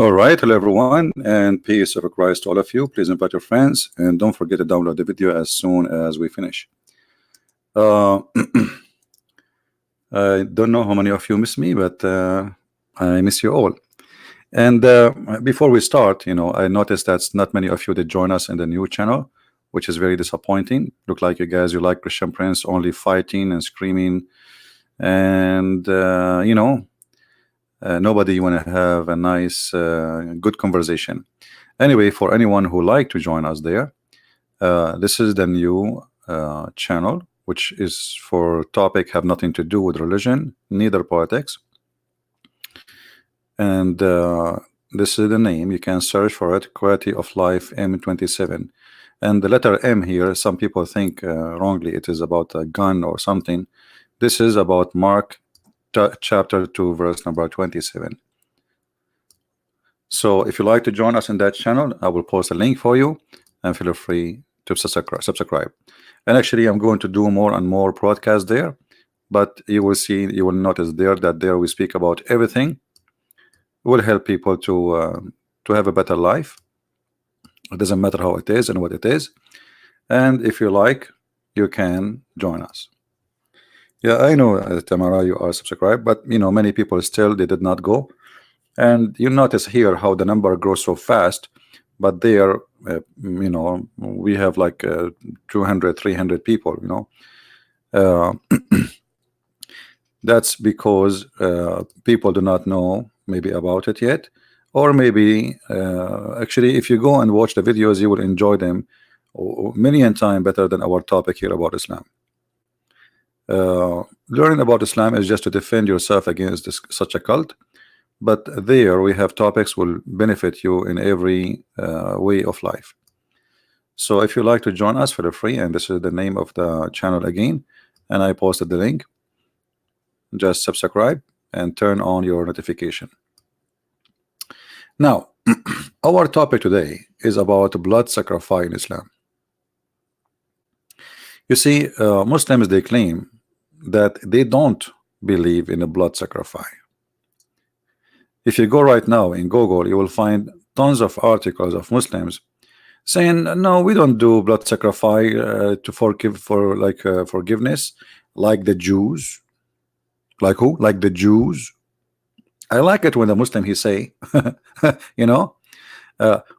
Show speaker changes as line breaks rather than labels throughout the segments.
All right, hello everyone, and peace of Christ to all of you. Please invite your friends, and don't forget to download the video as soon as we finish. Uh, I don't know how many of you miss me, but I miss you all. And before we start, I noticed that not many of you did join us in the new channel, which is very disappointing. Look like you guys, you like Christian Prince only fighting and screaming, and nobody want to have a nice, good conversation. Anyway, for anyone who like to join us there, this is the new channel, which is for topic have nothing to do with religion, neither politics. And this is the name. You can search for it, Quality of Life M27. And the letter M here, some people think wrongly it is about a gun or something. This is about Mark chapter 2 verse number 27. So if you like to join us in that channel, I will post a link for you, and feel free to subscribe. And actually I'm going to do more and more broadcasts there, but you will see, you will notice that there we speak about everything. It will help people to have a better life. It doesn't matter how it is and what it is. And if you like, you can join us. Yeah, I know, Tamara, you are subscribed, but many people still they did not go. And you notice here how the number grows so fast, but there we have like 200 300 people. That's because people do not know maybe about it yet, or maybe actually if you go and watch the videos, you will enjoy them million times better than our topic here about Islam. Learning about Islam is just to defend yourself against such a cult, but there we have topics will benefit you in every way of life. So if you like to join us for free, and this is the name of the channel again, and I posted the link, just subscribe and turn on your notification. Now our topic today is about blood sacrifice in Islam. You see, Muslims, they claim that they don't believe in a blood sacrifice. If you go right now in Google, you will find tons of articles of Muslims saying, no, we don't do blood sacrifice to forgive forgiveness, like the Jews. Like who? Like the Jews. I like it when the Muslim he say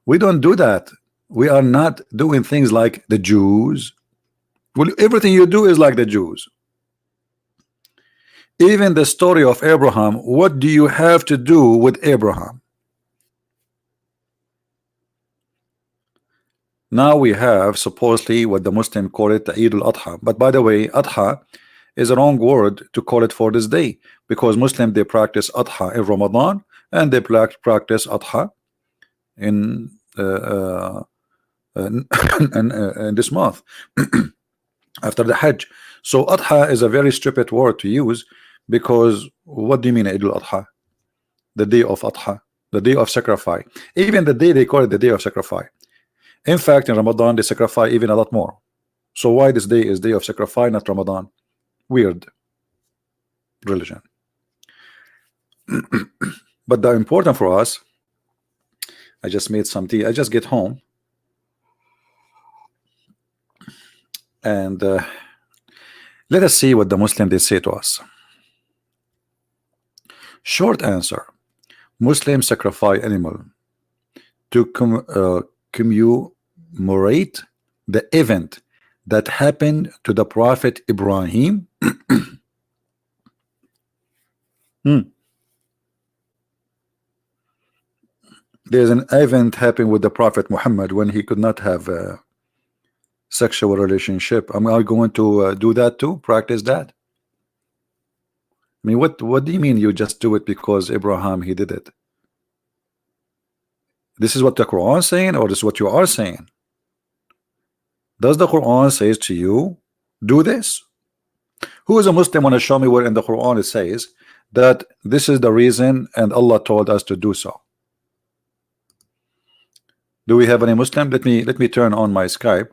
we don't do that. We are not doing things like the Jews. Well, everything you do is like the Jews. Even the story of Abraham, what do you have to do with Abraham? Now we have supposedly what the Muslim call it the Eid al-Adha. But by the way, Adha is a wrong word to call it for this day, because Muslim they practice Adha in Ramadan, and they practice Adha in this month after the Hajj. So Adha is a very stupid word to use, because what do you mean Eid al-Adha? The day of Adha, the day of sacrifice. Even the day they call it the day of sacrifice. In fact, in Ramadan they sacrifice even a lot more. So why this day is day of sacrifice, not Ramadan? Weird religion. But the important for us, I just made some tea. I just get home, and let us see what the Muslim they say to us. Short answer: Muslims sacrifice animal to commemorate the event that happened to the Prophet Ibrahim. There's an event happened with the Prophet Muhammad when he could not have a sexual relationship. Am I going to do that too? Practice that? I mean, what do you mean you just do it because Abraham he did it? This is what the Quran is saying, or this is what you are saying? Does the Quran says to you, do this? Who is a Muslim want to show me where in the Quran it says that this is the reason and Allah told us to do so? Do we have any Muslim? Let me turn on my Skype.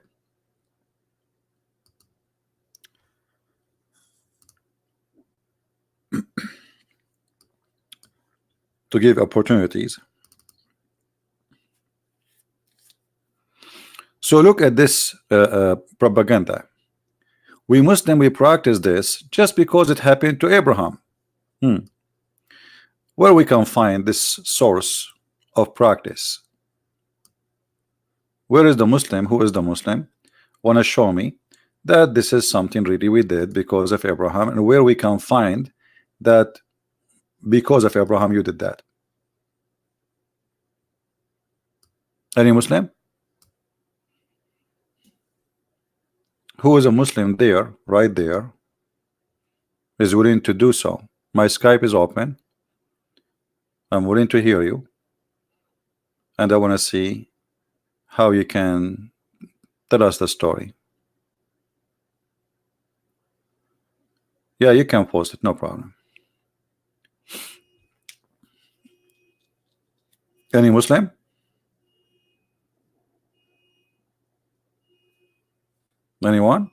To give opportunities. So look at this propaganda. We Muslim, we practice this just because it happened to Abraham. Where we can find this source of practice? Where is the Muslim? Who is the Muslim? Want to show me that this is something really we did because of Abraham, and where we can find that because of Abraham you did that? Any Muslim? Who is a Muslim there, right there, is willing to do so? My Skype is open. I'm willing to hear you, and I want to see how you can tell us the story. Yeah, you can post it, no problem. Any Muslim? Anyone?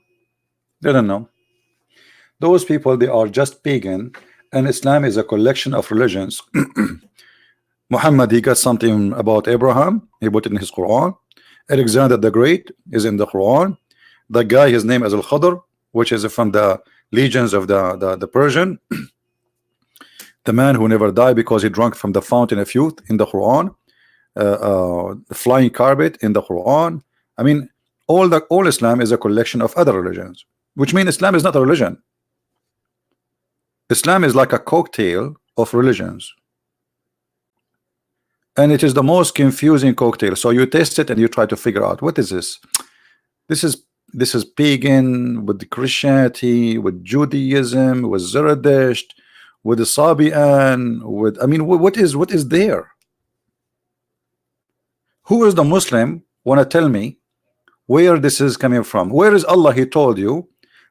They don't know. Those people, they are just pagan, and Islam is a collection of religions. Muhammad, he got something about Abraham, he put it in his Quran. Alexander the Great is in the Quran. The guy, his name is Al-Khadr, which is from the legions of the Persian. The man who never died because he drank from the fountain of youth in the Quran. The flying carpet in the Quran. I mean, all Islam is a collection of other religions, which means Islam is not a religion. Islam is like a cocktail of religions, and it is the most confusing cocktail. So you taste it and you try to figure out what is this. This is pagan with Christianity, with Judaism, with Zoroaster, with the Sabian, with, I mean, what is there? Who is the Muslim? Want to tell me where this is coming from? Where is Allah? He told you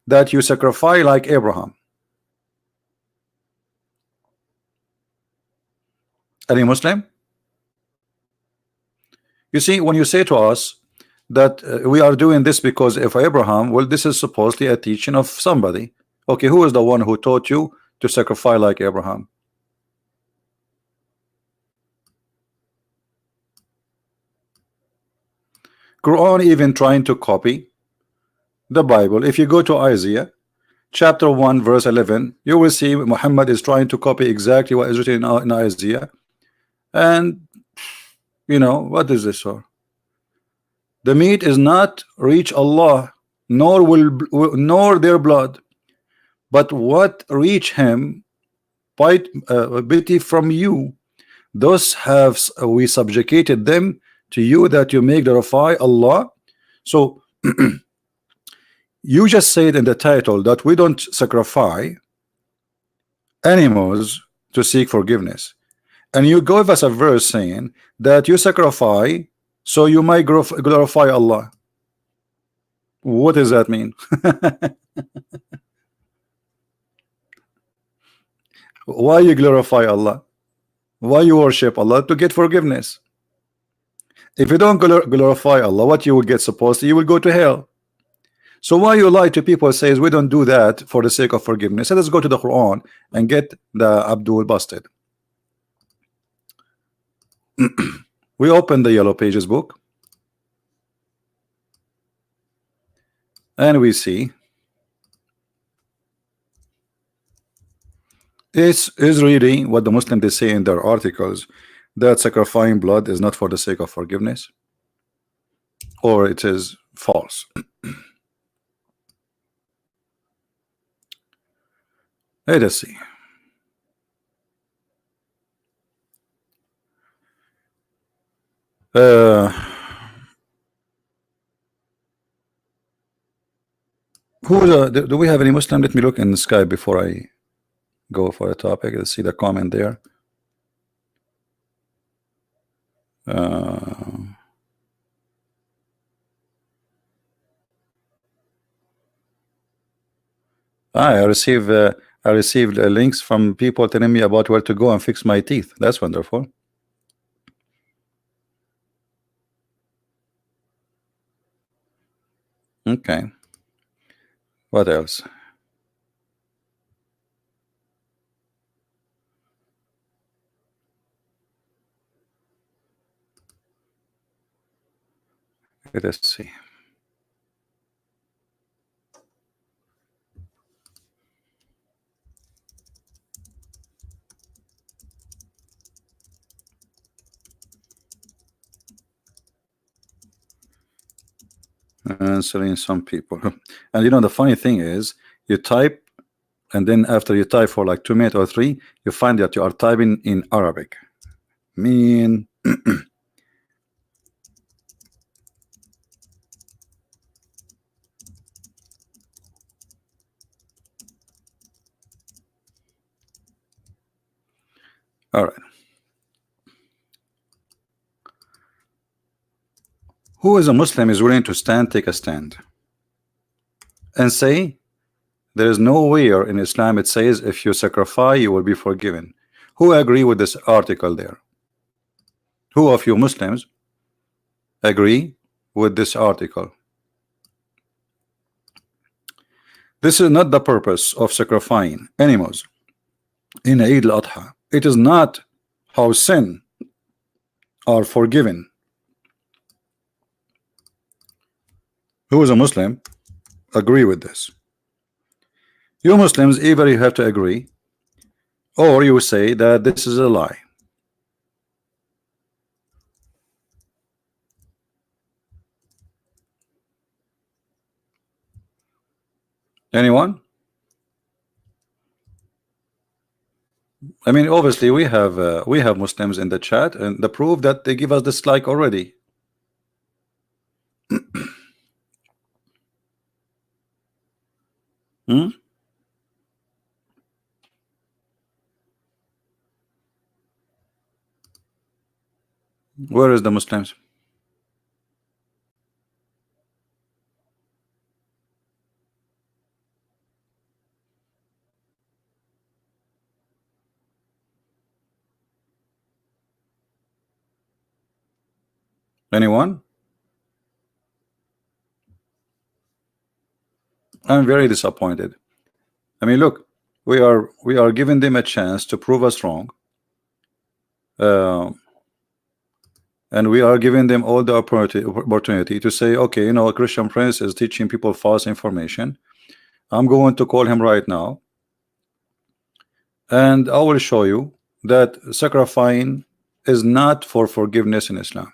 that you sacrifice like Abraham. Any Muslim? You see, when you say to us that we are doing this because of Abraham, well, this is supposedly a teaching of somebody. Okay, who is the one who taught you to sacrifice like Abraham? Quran even trying to copy the Bible. If you go to Isaiah chapter 1 verse 11, you will see Muhammad is trying to copy exactly what is written in Isaiah. And you know, what is this for? The meat is not reach Allah, nor their blood, but what reach him bite pity from you. Thus have we subjugated them to you, that you may glorify Allah. So you just said in the title that we don't sacrifice animals to seek forgiveness, and you gave us a verse saying that you sacrifice so you might glorify Allah. What does that mean? Why you glorify Allah? Why you worship Allah? To get forgiveness. If you don't glorify Allah, what you will get? Supposedly you will go to hell. So why you lie to people? Says we don't do that for the sake of forgiveness. So let's go to the Quran and get the Abdul busted. We open the Yellow Pages book and we see is really what the Muslims they say in their articles, that sacrificing blood is not for the sake of forgiveness, or it is false. Let us see. Do we have any Muslim? Let me look in the sky before I go for the topic. Let's see the comment there. I received links from people telling me about where to go and fix my teeth. That's wonderful. Okay. What else? Let us see. answering some people. And you know the funny thing is, you type, and then after you type for like 2 minutes or 3, you find that you are typing in Arabic. Mean. All right. Who is a Muslim is willing to take a stand, and say there is nowhere in Islam it says if you sacrifice you will be forgiven? Who agree with this article there? Who of you Muslims agree with this article? This is not the purpose of sacrificing animals in Eid al-Adha. It is not how sin are forgiven. Who is a Muslim agree with this? You Muslims, either you have to agree or you say that this is a lie. Anyone? I mean, obviously we have Muslims in the chat, and the proof that they give us dislike already. Hmm? Where is the Muslims? Anyone? I'm very disappointed. I mean, look, we are giving them a chance to prove us wrong, and we are giving them all the opportunity to say, okay, you know, a Christian Prince is teaching people false information. I'm going to call him right now, and I will show you that sacrificing is not for forgiveness in Islam.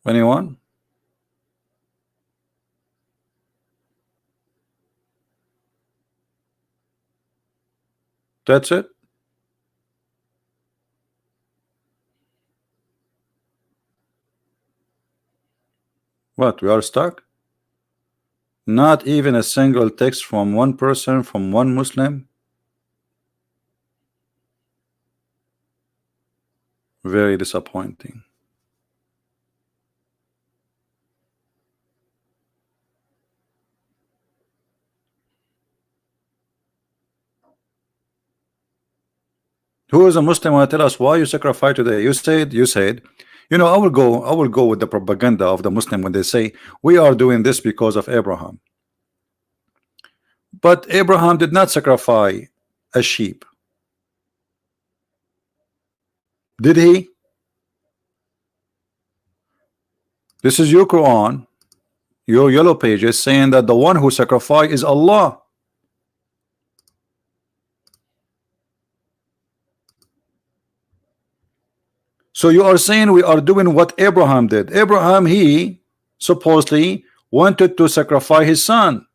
Anyone? That's it? What, we are stuck? Not even a single text from one person, from one Muslim? Very disappointing. Who is a Muslim want to tell us why you sacrifice today? You said, you know, I will go with the propaganda of the Muslim when they say we are doing this because of Abraham. But Abraham did not sacrifice a sheep. Did he? This is your Quran, your yellow pages, saying that the one who sacrificed is Allah. So you are saying we are doing what Abraham did. Abraham, he supposedly wanted to sacrifice his son.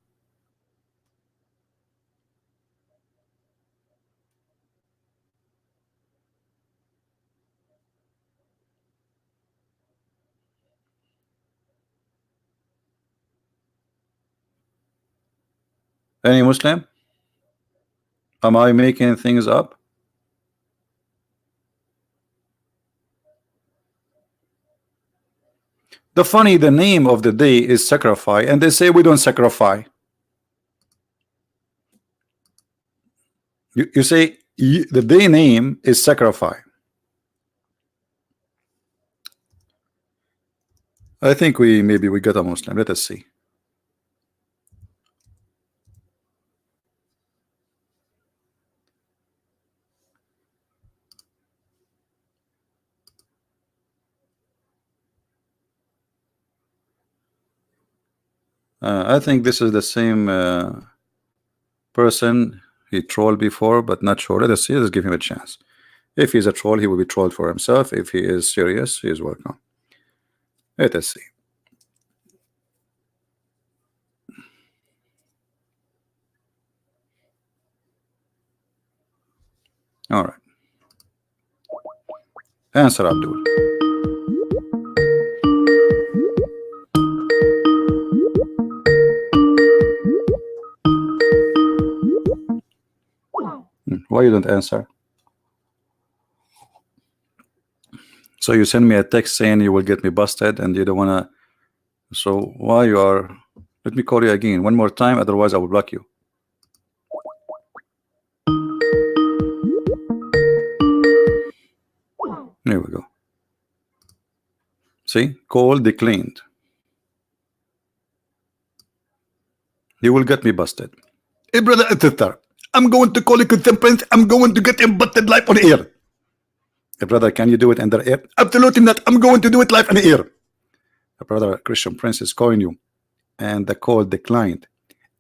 Any Muslim? Am I making things up? The name of the day is sacrifice, and they say we don't sacrifice. You say the day name is sacrifice. I think maybe we got a Muslim. Let us see. I think this is the same person he trolled before, but not sure. Let us see. Let's give him a chance. If he's a troll, he will be trolled for himself. If he is serious, he is welcome. Let us see. All right. Answer, Abdul. Why you don't answer? So you send me a text saying you will get me busted and you don't wanna. So why you are? Let me call you again one more time, otherwise I will block you. There we go. See, call declined. You will get me busted. Hey brother and sister, I'm going to call you contemporary. I'm going to get him busted live on air. Hey brother, can you do it in the air? Absolutely not. I'm going to do it live on the air. Hey brother, Christian Prince is calling you, and the call declined.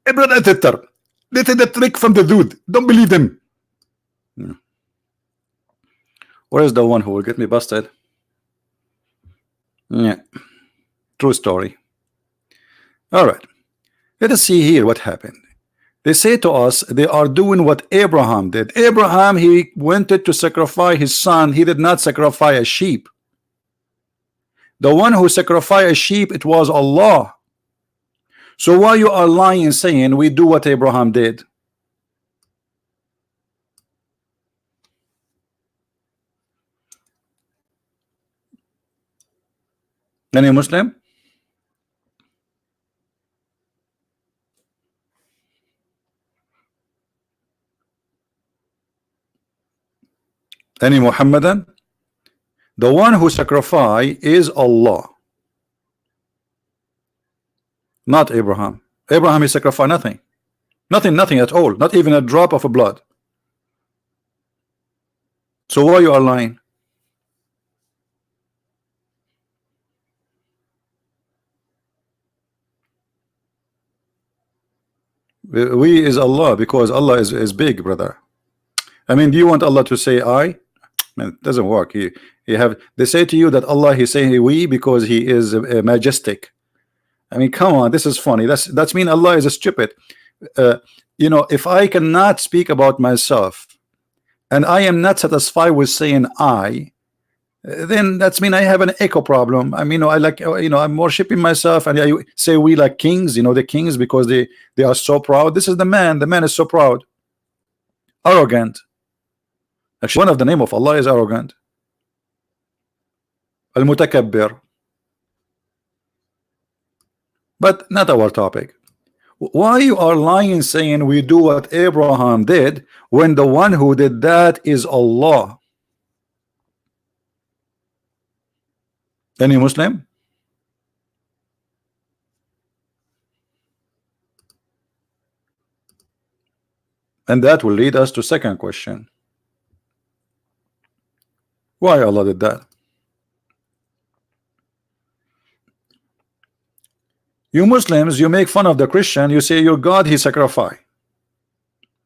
Hey brother and sister, this is a trick from the dude. Don't believe him. Where is the one who will get me busted? Yeah, true story. All right, let us see here what happened. They say to us they are doing what Abraham did. Abraham, he wanted to sacrifice his son. He did not sacrifice a sheep. The one who sacrificed a sheep, it was Allah. So why you are lying saying we do what Abraham did? Any Muslim? Any Muhammadan? The one who sacrifice is Allah, not Abraham. Abraham, he sacrificed nothing. Nothing at all. Not even a drop of blood. So why you are lying? We is Allah, because Allah is big, brother. I mean, do you want Allah to say I? Man, it doesn't work. They say to you that Allah, he's saying we because he is majestic. I mean, come on, this is funny. That's mean Allah is a stupid. You know, if I cannot speak about myself and I am not satisfied with saying I, then that's mean I have an echo problem. I mean, I'm worshiping myself, and I say we like kings, the kings, because they are so proud. This is the man is so proud, arrogant. Actually, one of the name of Allah is arrogant. Al-Mutakabbir. But not our topic. Why you are lying saying we do what Abraham did when the one who did that is Allah? Any Muslim? And that will lead us to second question. Why Allah did that? You Muslims, you make fun of the Christian. You say your God, he sacrificed.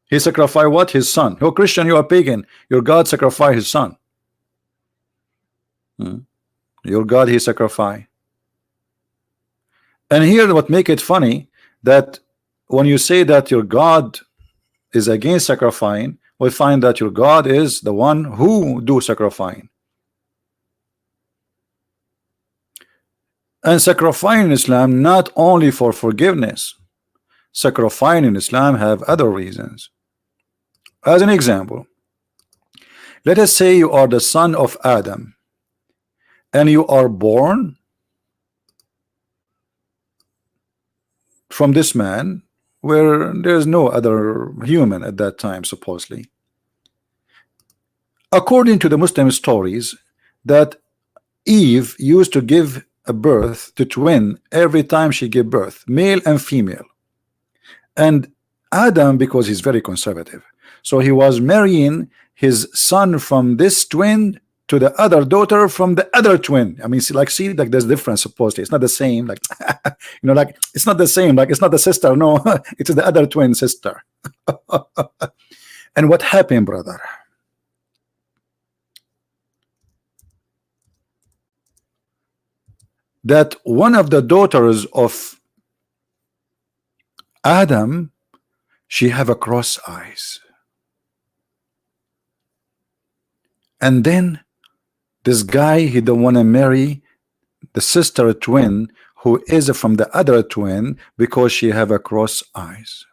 He sacrificed what? His son. You're Christian, you are pagan. Your God sacrificed his son. Your God, he sacrificed. And here what make it funny, that when you say that your God is against sacrificing, we find that your God is the one who do sacrificing. And sacrificing in Islam not only for forgiveness. Sacrificing in Islam have other reasons. As an example, let us say you are the son of Adam and you are born from this man where there's no other human at that time, supposedly. According to the Muslim stories, that Eve used to give a birth to twin every time she gave birth, male and female. And Adam, because he's very conservative, so he was marrying his son from this twin to the other daughter from the other twin. I mean, see, like there's difference. Supposedly, it's not the same. Like, like it's not the same. Like, it's not the sister. No, it's the other twin sister. And what happened, brother? that one of the daughters of Adam, she have a cross eyes, and then this guy, he don't want to marry the sister twin who is from the other twin because she have a cross eyes.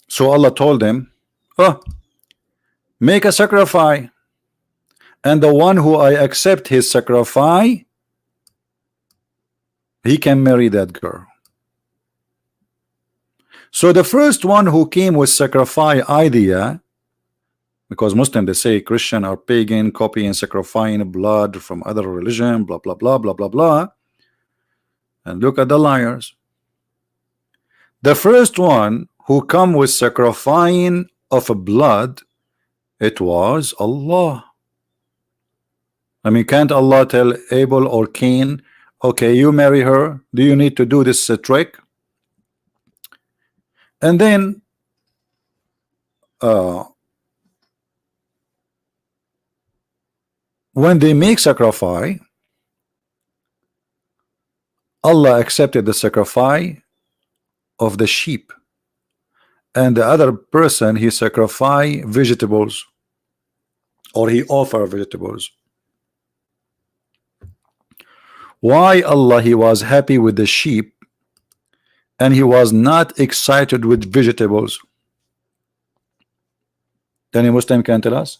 So Allah told him, oh, make a sacrifice, and the one who I accept his sacrifice, he can marry that girl. So the first one who came with sacrifice idea, because Muslims they say Christian or pagan copying sacrificing blood from other religion, blah blah blah blah blah blah, and look at the liars. The first one who come with sacrificing of blood, it was Allah. I mean, can't Allah tell Abel or Cain, okay, you marry her, do you need to do this trick? And then when they make sacrifice, Allah accepted the sacrifice of the sheep, and the other person he sacrificed vegetables, or he offered vegetables. Why Allah he was happy with the sheep and he was not excited with vegetables? Any Muslim can tell us?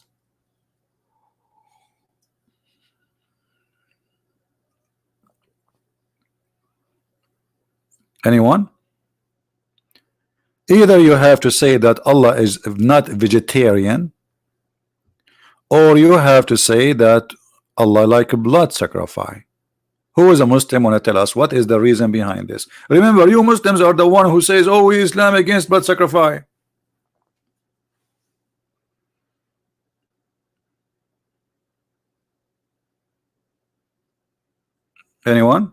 Anyone? Either you have to say that Allah is not vegetarian, or you have to say that Allah like a blood sacrifice. Who is a Muslim want to tell us what is the reason behind this? Remember, you Muslims are the one who says, oh, Islam against blood sacrifice. Anyone?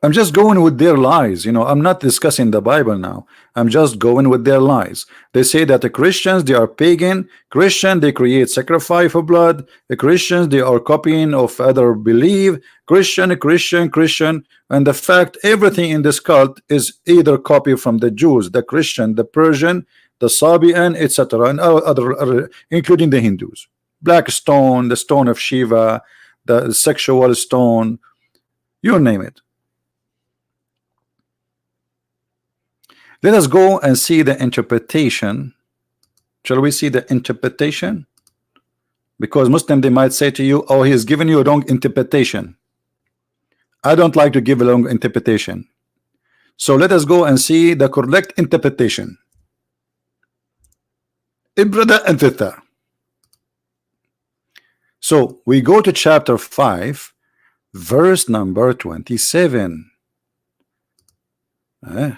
I'm just going with their lies, you know. I'm not discussing the Bible now. I'm just going with their lies. They say that the Christians, they are pagan. Christian, they create sacrifice for blood. The Christians, they are copying of other belief. Christian, and the fact everything in this cult is either copy from the Jews, the Christian, the Persian, the Sabian, etc., and other, including the Hindus. Black stone, the stone of Shiva, the sexual stone, you name it. Let us go and see the interpretation. Shall we see the interpretation? Because Muslim, they might say to you, oh, he has given you a wrong interpretation. I don't like to give a wrong interpretation. So let us go and see the correct interpretation. Brother and sister. So we go to chapter 5, verse number 27. The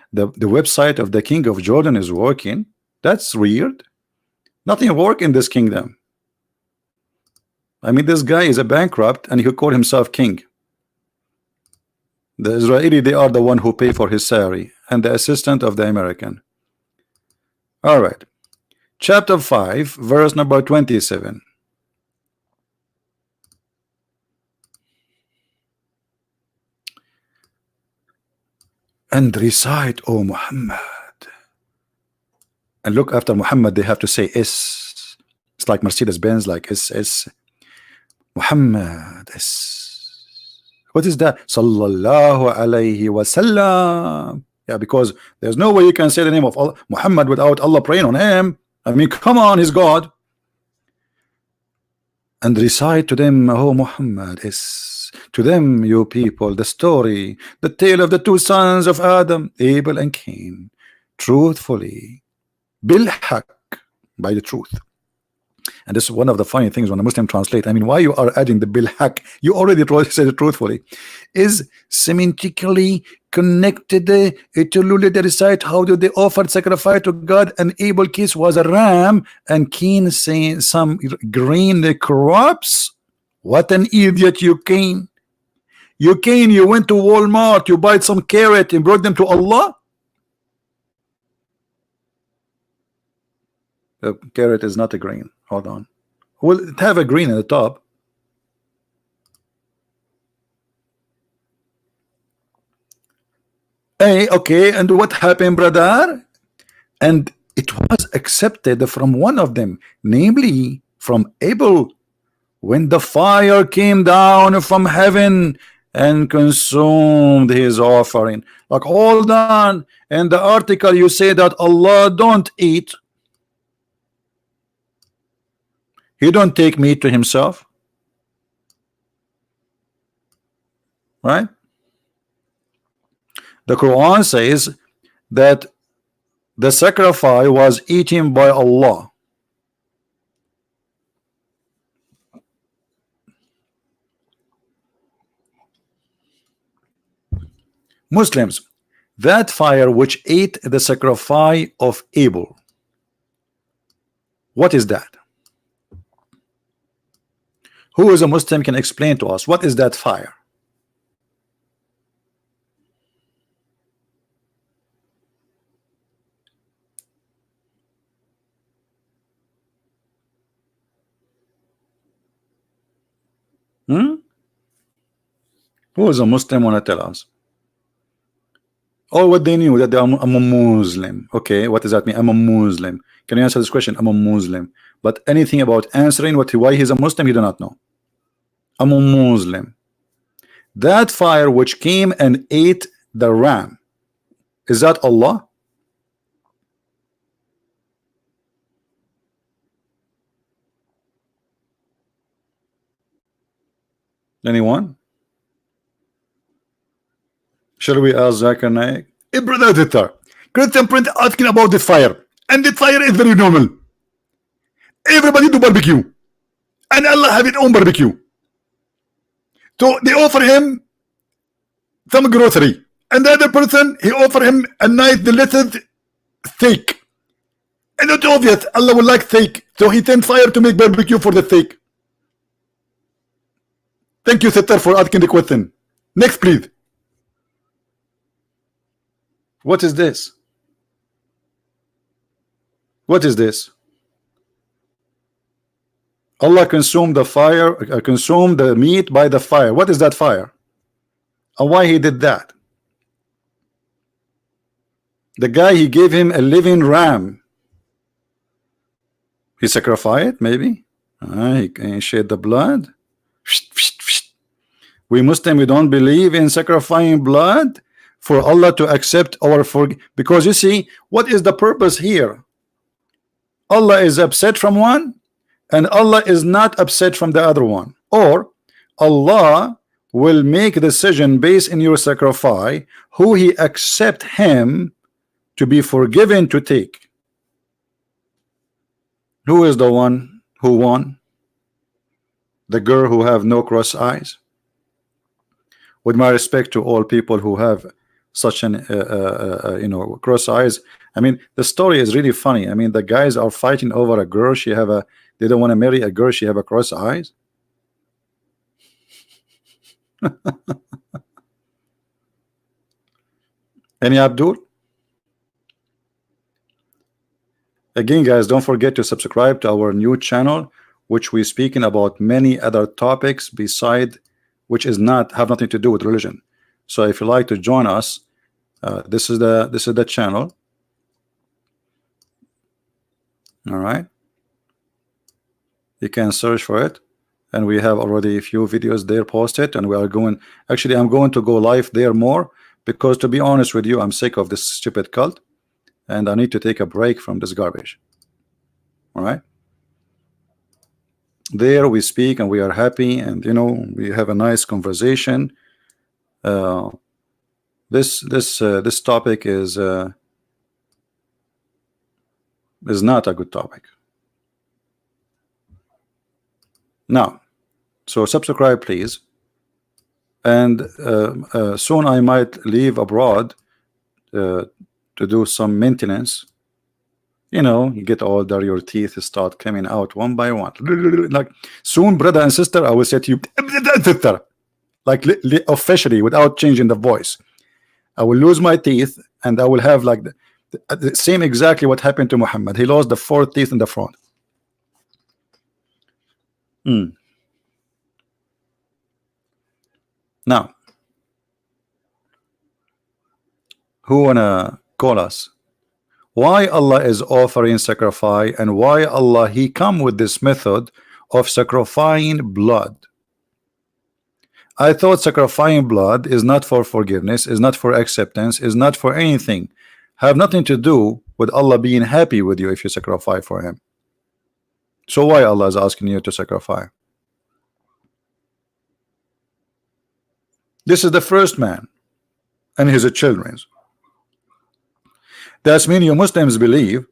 website of the king of Jordan is working. That's weird. Nothing work in this kingdom. I mean, this guy is a bankrupt and he called himself king. The Israeli, they are the one who pay for his salary, and the assistant of the American. All right, chapter 5, verse number 27. And recite, O Muhammad. And look, after Muhammad they have to say S. It's like Mercedes-Benz, like S. Muhammad S. What is that? Sallallahu alayhi wasallam. Yeah, because there's no way you can say the name of Allah, Muhammad, without Allah praying on him. I mean, come on, he's God. And recite to them, O Muhammad S. To them, you people, the story, the tale of the two sons of Adam, Abel and Cain, truthfully, bil haq, by the truth. And this is one of the funny things when a Muslim translate. I mean, why you are adding the bil haq? You already said it truthfully. Is semantically connected to Lula. They recite how do they offer sacrifice to God, and Abel case was a ram, and Cain saying some green crops. What an idiot you Cain. You Cain, you went to Walmart, you bought some carrot and brought them to Allah. The carrot is not a green. Hold on. Will it have a green at the top? Hey, okay, and what happened, brother? And it was accepted from one of them, namely from Abel, when the fire came down from heaven and consumed his offering. Like, hold on. In the article you say that Allah don't eat. He don't take meat to himself, right? The Quran says that the sacrifice was eaten by Allah. Muslims, that fire which ate the sacrifice of Abel, what is that? Who is a Muslim can explain to us what is that fire? Who is a Muslim want to tell us? Oh, what they knew that I'm a Muslim. Okay, what does that mean? I'm a Muslim. Can you answer this question? I'm a Muslim. But anything about answering why he's a Muslim, he do not know. I'm a Muslim. That fire which came and ate the ram, is that Allah? Anyone? Shall we ask Zakir Naik? Hey, brother editor, Christian Print asking about the fire, and the fire is very normal. Everybody do barbecue, and Allah have his own barbecue. So they offer him some grocery, and the other person he offer him a nice delicious steak. And it's obvious Allah will like steak, so he sent fire to make barbecue for the steak. Thank you, Sister, for asking the question. Next, please. What is this? What is this? Allah consumed the fire, consumed the meat by the fire. What is that fire? And why he did that? The guy, he gave him a living ram. He sacrificed it, maybe. He shed the blood. We Muslim, we don't believe in sacrificing blood for Allah to accept our because you see, what is the purpose here? Allah is upset from one, and Allah is not upset from the other one. Or Allah will make a decision based in your sacrifice, who he accept him to be forgiven to take. Who is the one who won? The girl who have no cross eyes? With my respect to all people who have such an cross eyes. I mean, the story is really funny. I mean, the guys are fighting over a girl. They don't want to marry a girl. She have a cross eyes. Any Abdul? Again, guys, don't forget to subscribe to our new channel, which we're speaking about many other topics beside, which have nothing to do with religion. So if you like to join us, this is the channel. All right, you can search for it, and we have already a few videos there posted, and we are going, actually I'm going to go live there more, because to be honest with you, I'm sick of this stupid cult, and I need to take a break from this garbage. All right, there we speak and we are happy, and we have a nice conversation. This topic is not a good topic. Now, so subscribe, please. And soon I might leave abroad to do some maintenance You know, you get older, your teeth start coming out one by one. Like soon, brother and sister, I will say to you, like officially, without changing the voice, I will lose my teeth, and I will have like the same exactly what happened to Muhammad. He lost the fourth teeth in the front. Now, who wanna call us? Why Allah is offering sacrifice, and why Allah He come with this method of sacrificing blood? I thought sacrificing blood is not for forgiveness, is not for acceptance, is not for anything. Have nothing to do with Allah being happy with you if you sacrifice for Him. So why Allah is asking you to sacrifice? This is the first man and his children. That's mean you Muslims believe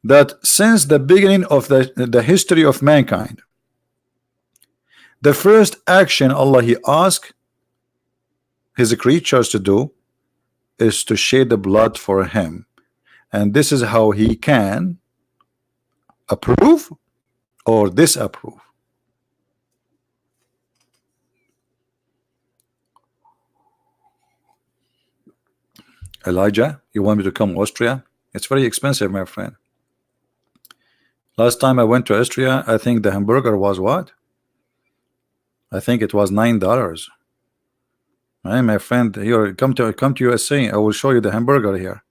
that since the beginning of the history of mankind, the first action Allah He asked His creatures to do is to shed the blood for Him, and this is how He can approve or disapprove. Elijah, you want me to come to Austria? It's very expensive, my friend. Last time I went to Austria, I think the hamburger was what? I think it was $9. Hey, my friend, here, come to USA. I will show you the hamburger here.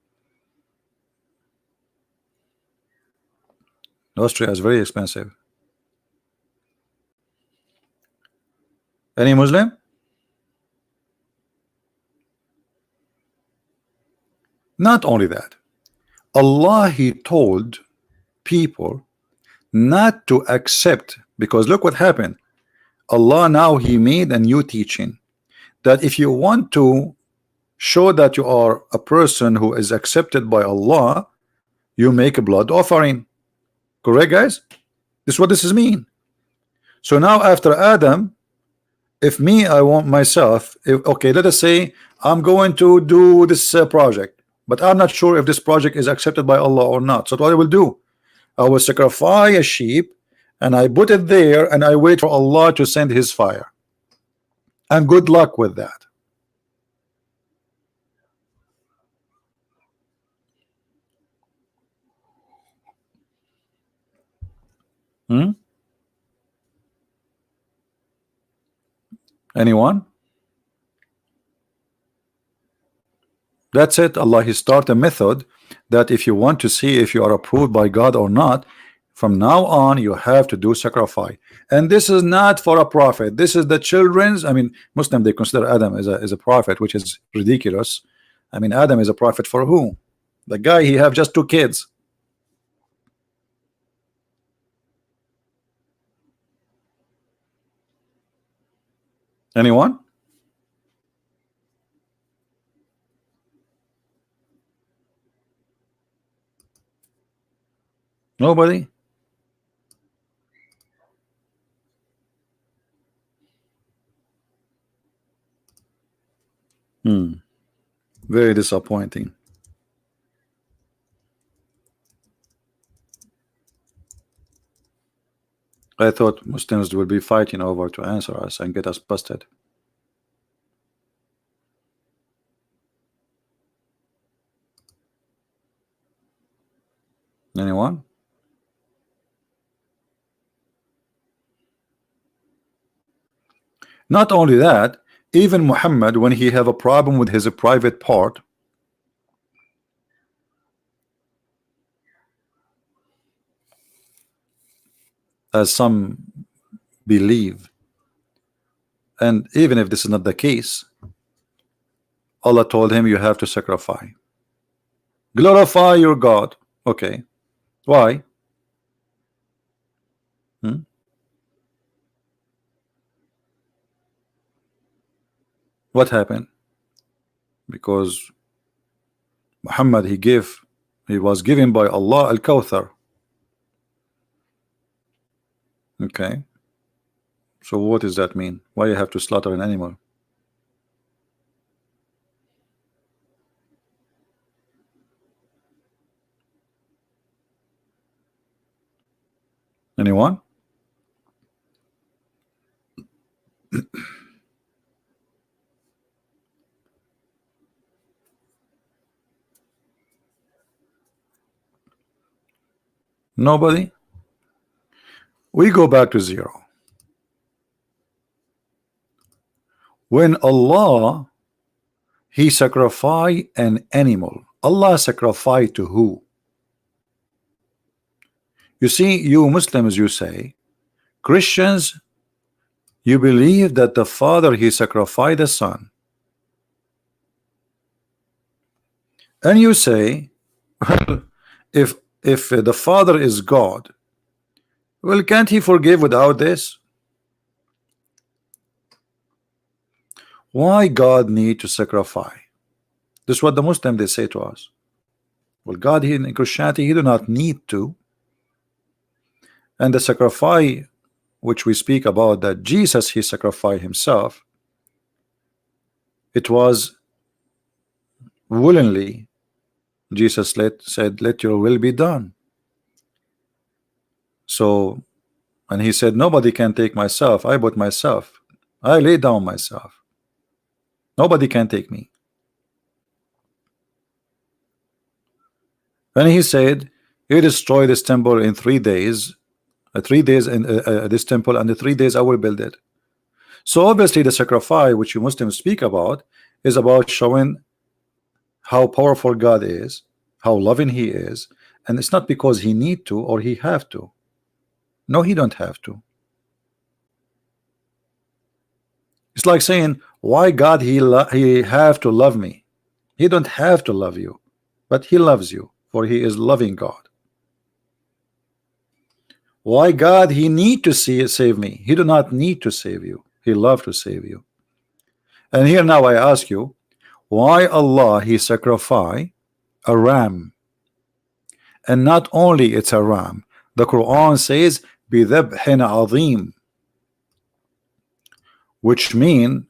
Austria is very expensive. Any Muslim? Not only that, Allah He told people not to accept, because look what happened. Allah now He made a new teaching that if you want to show that you are a person who is accepted by Allah, you make a blood offering. Correct, guys? This is what this is mean. So now after Adam, if me, I want myself, okay, let us say I'm going to do this project, but I'm not sure if this project is accepted by Allah or not. So what I will do, I will sacrifice a sheep and I put it there and I wait for Allah to send His fire. And good luck with that. Anyone? That's it. Allah He start a method that if you want to see if you are approved by God or not, from now on you have to do sacrifice. And this is not for a prophet. This is the children's. I mean, Muslim, they consider Adam as a prophet, which is ridiculous. I mean, Adam is a prophet for who? The guy, he have just 2 kids. Anyone? Nobody? Very disappointing. I thought Muslims will be fighting over to answer us and get us busted. Anyone? Not only that, even Muhammad, when he have a problem with his private part, as some believe, and even if this is not the case, Allah told him you have to sacrifice. Glorify your God. Okay. Why? What happened? Because Muhammad, he was given by Allah Al-Kawthar. Okay. So what does that mean? Why you have to slaughter an animal? Anyone? Nobody? We go back to zero. When Allah, He sacrificed an animal, Allah sacrificed to who? You see, you Muslims, you say, Christians, you believe that the Father, He sacrificed the Son. And you say, if the Father is God, well, can't He forgive without this? Why God need to sacrifice? This is what the Muslim they say to us. Well, God in Christianity, He do not need to. And the sacrifice which we speak about, that Jesus, He sacrificed Himself, it was willingly. Jesus said, let your will be done. So, and He said, nobody can take myself. I bought myself. I lay down myself. Nobody can take me. And He said, He destroyed this temple in 3 days. 3 days in this temple, and the 3 days I will build it. So obviously the sacrifice which you Muslims speak about is about showing how powerful God is, how loving He is, and it's not because He need to or He have to. No, He don't have to. It's like saying, why God He have to love me? He don't have to love you, but He loves you, for He is loving God. Why God He need to save me? He do not need to save you. He love to save you. And here now I ask you, why Allah He sacrificed a ram? And not only it's a ram, the Quran says بِذَبْحٍ عَظِيمٍ, which mean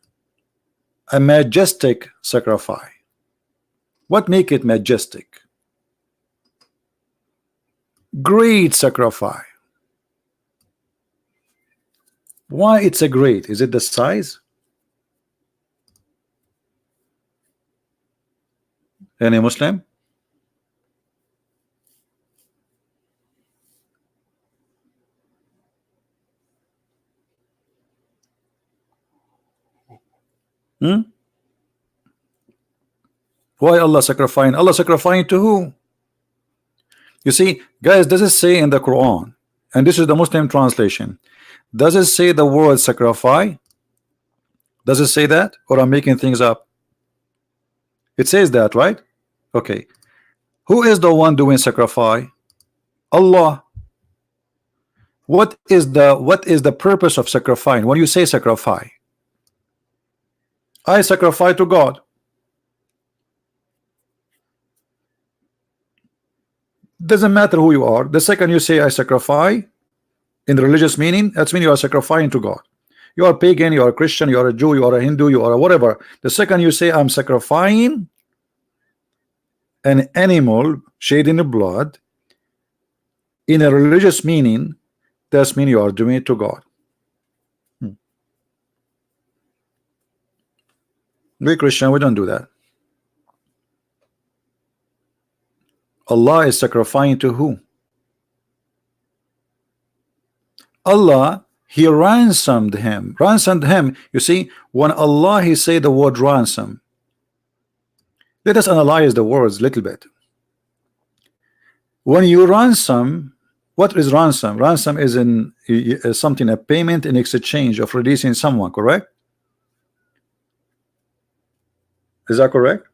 a majestic sacrifice. What make it majestic? Great sacrifice. Why it's a great? Is it the size? Any Muslim? Why Allah sacrificing? Allah sacrificing to who? You see, guys, does it say in the Quran, and this is the Muslim translation, does it say the word sacrifice? Does it say that, or I'm making things up? It says that, right? Okay. Who is the one doing sacrifice? Allah. What is the purpose of sacrificing? When you say sacrifice, I sacrifice to God. Doesn't matter who you are. The second you say I sacrifice in the religious meaning, that's mean you are sacrificing to God. You are pagan, you are a Christian, you are a Jew, you are a Hindu, you are a whatever. The second you say I'm sacrificing an animal shedding the blood in a religious meaning, that's mean you are doing it to God. We Christian, we don't do that. Allah is sacrificing to who? Allah, He ransomed him. Ransomed him. You see, when Allah He say the word ransom, let us analyze the words a little bit. When you ransom, what is ransom? Ransom is something, a payment in exchange of releasing someone, correct? Is that correct?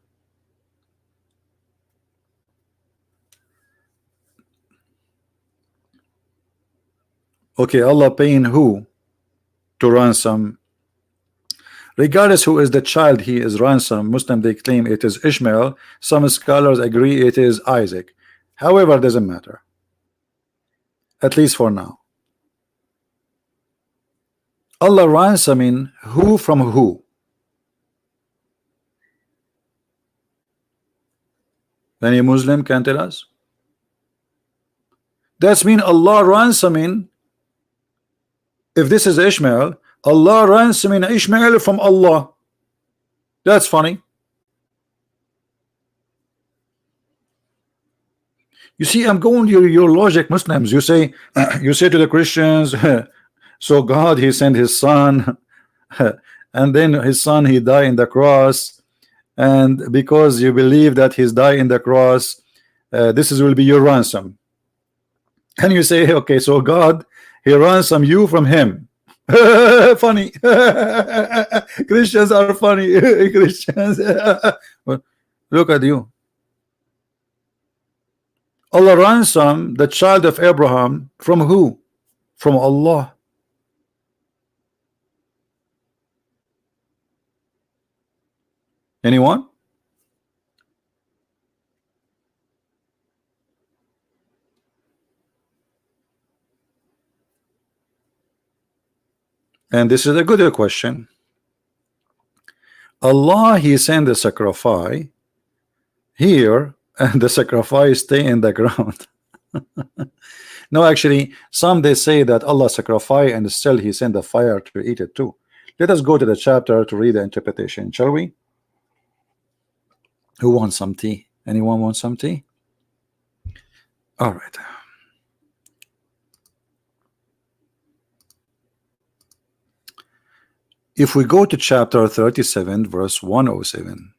Okay, Allah paying who to ransom? Regardless who is the child he is ransom. Muslim they claim it is Ishmael. Some scholars agree it is Isaac. However, doesn't matter, at least for now. Allah ransoming who from who? Any Muslim can tell us? That's mean Allah ransoming if this is Ishmael, Allah ransoming Ishmael from Allah. That's funny. You see, I'm going to your logic, Muslims. You say to the Christians, so God, he sent his son, and then his son, he died in the cross, and because you believe that he's died in the cross, this will be your ransom. And you say, okay, so God, he ransom you from him. Funny. Christians are funny. Christians. Look at you. Allah ransom the child of Abraham from who? From Allah. Anyone? And this is a good question. Allah, he sent the sacrifice here, and the sacrifice stay in the ground. No, actually, some they say that Allah sacrifice and still he sent the fire to eat it too. Let us go to the chapter to read the interpretation, shall we? Who wants some tea? Anyone want some tea? All right. If we go to chapter 37, verse 107.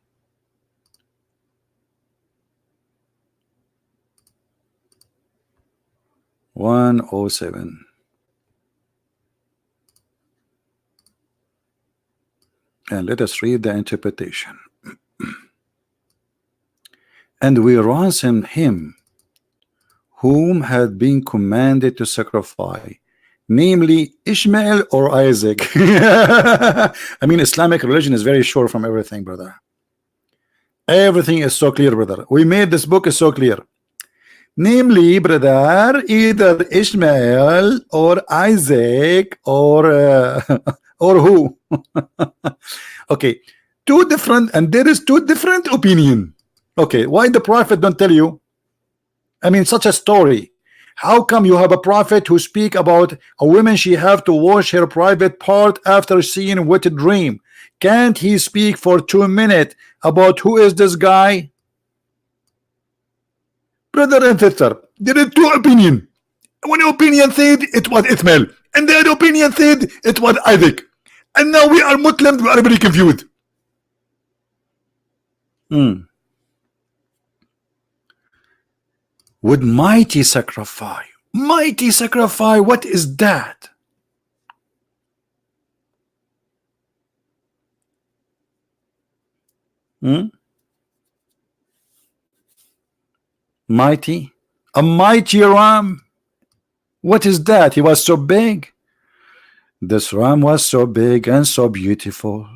And let us read the interpretation. And we ransom him whom had been commanded to sacrifice, namely Ishmael or Isaac. I mean, Islamic religion is very sure from everything, brother. Everything is so clear, brother. We made this book is so clear. Namely, brother, either Ishmael or Isaac or or who? Okay, two different, and there is two different opinion. Okay, why the prophet don't tell you? I mean, such a story. How come you have a prophet who speak about a woman she have to wash her private part after seeing what a dream? Can't he speak for 2 minutes about who is this guy? Brother and sister, there is two opinion. One opinion said it was Ismail, and the other opinion said it was Isaac. And now we are Muslims, we are very confused. With mighty sacrifice. Mighty sacrifice, what is that? Mighty? A mighty ram? What is that? He was so big. This ram was so big and so beautiful.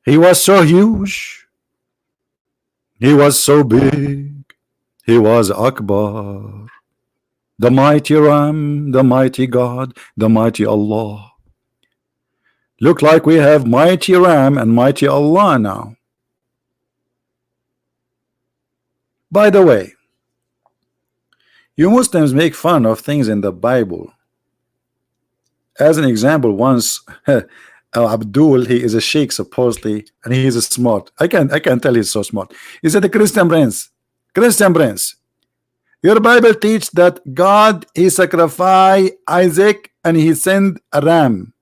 He was so huge. He was so big. He was Akbar. The mighty ram, the mighty God, the mighty Allah. Look like we have mighty ram and mighty Allah now. By the way, you Muslims make fun of things in the Bible. As an example, once Abdul, he is a sheikh supposedly, and he is smart. I can tell he's so smart. He said, the Christian prince, your Bible teach that God he sacrificed Isaac and he sent a ram.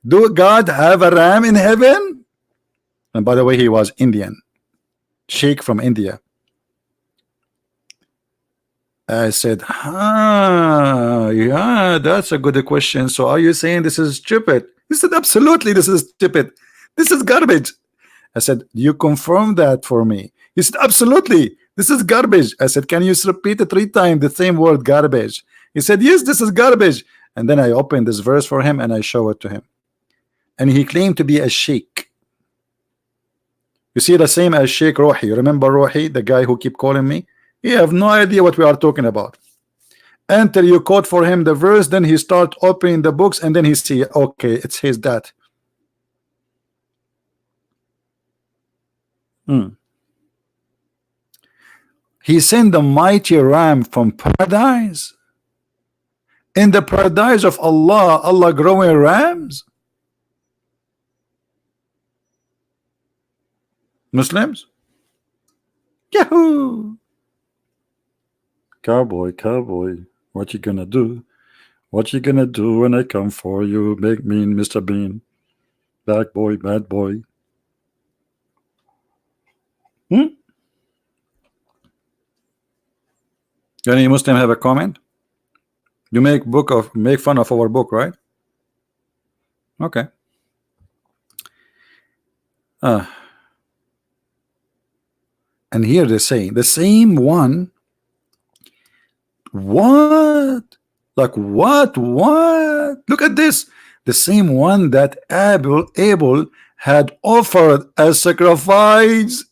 Do God have a ram in heaven? And by the way, he was Indian, sheikh from India. I said, yeah, that's a good question. So are you saying this is stupid? He said, absolutely, this is stupid. This is garbage. I said, you confirm that for me? He said, absolutely, this is garbage. I said, can you repeat it 3 times the same word, garbage? He said, yes, this is garbage. And then I opened this verse for him and I show it to him. And he claimed to be a sheikh. You see, the same as Sheikh Rohi. You remember Rohi, the guy who keep calling me? He have no idea what we are talking about. Until you quote for him the verse, then he start opening the books, and then he see, okay, it's his that. He sent the mighty ram from paradise. In the paradise of Allah, Allah growing rams? Muslims? Yahoo! Cowboy, cowboy, what you gonna do? What you gonna do when I come for you? Big mean Mr. Bean. Bad boy, bad boy. Any Muslim have a comment? You make fun of our book, right? Okay. And here they're saying the same one. What? Like what? What? Look at this. The same one that Abel had offered as sacrifice.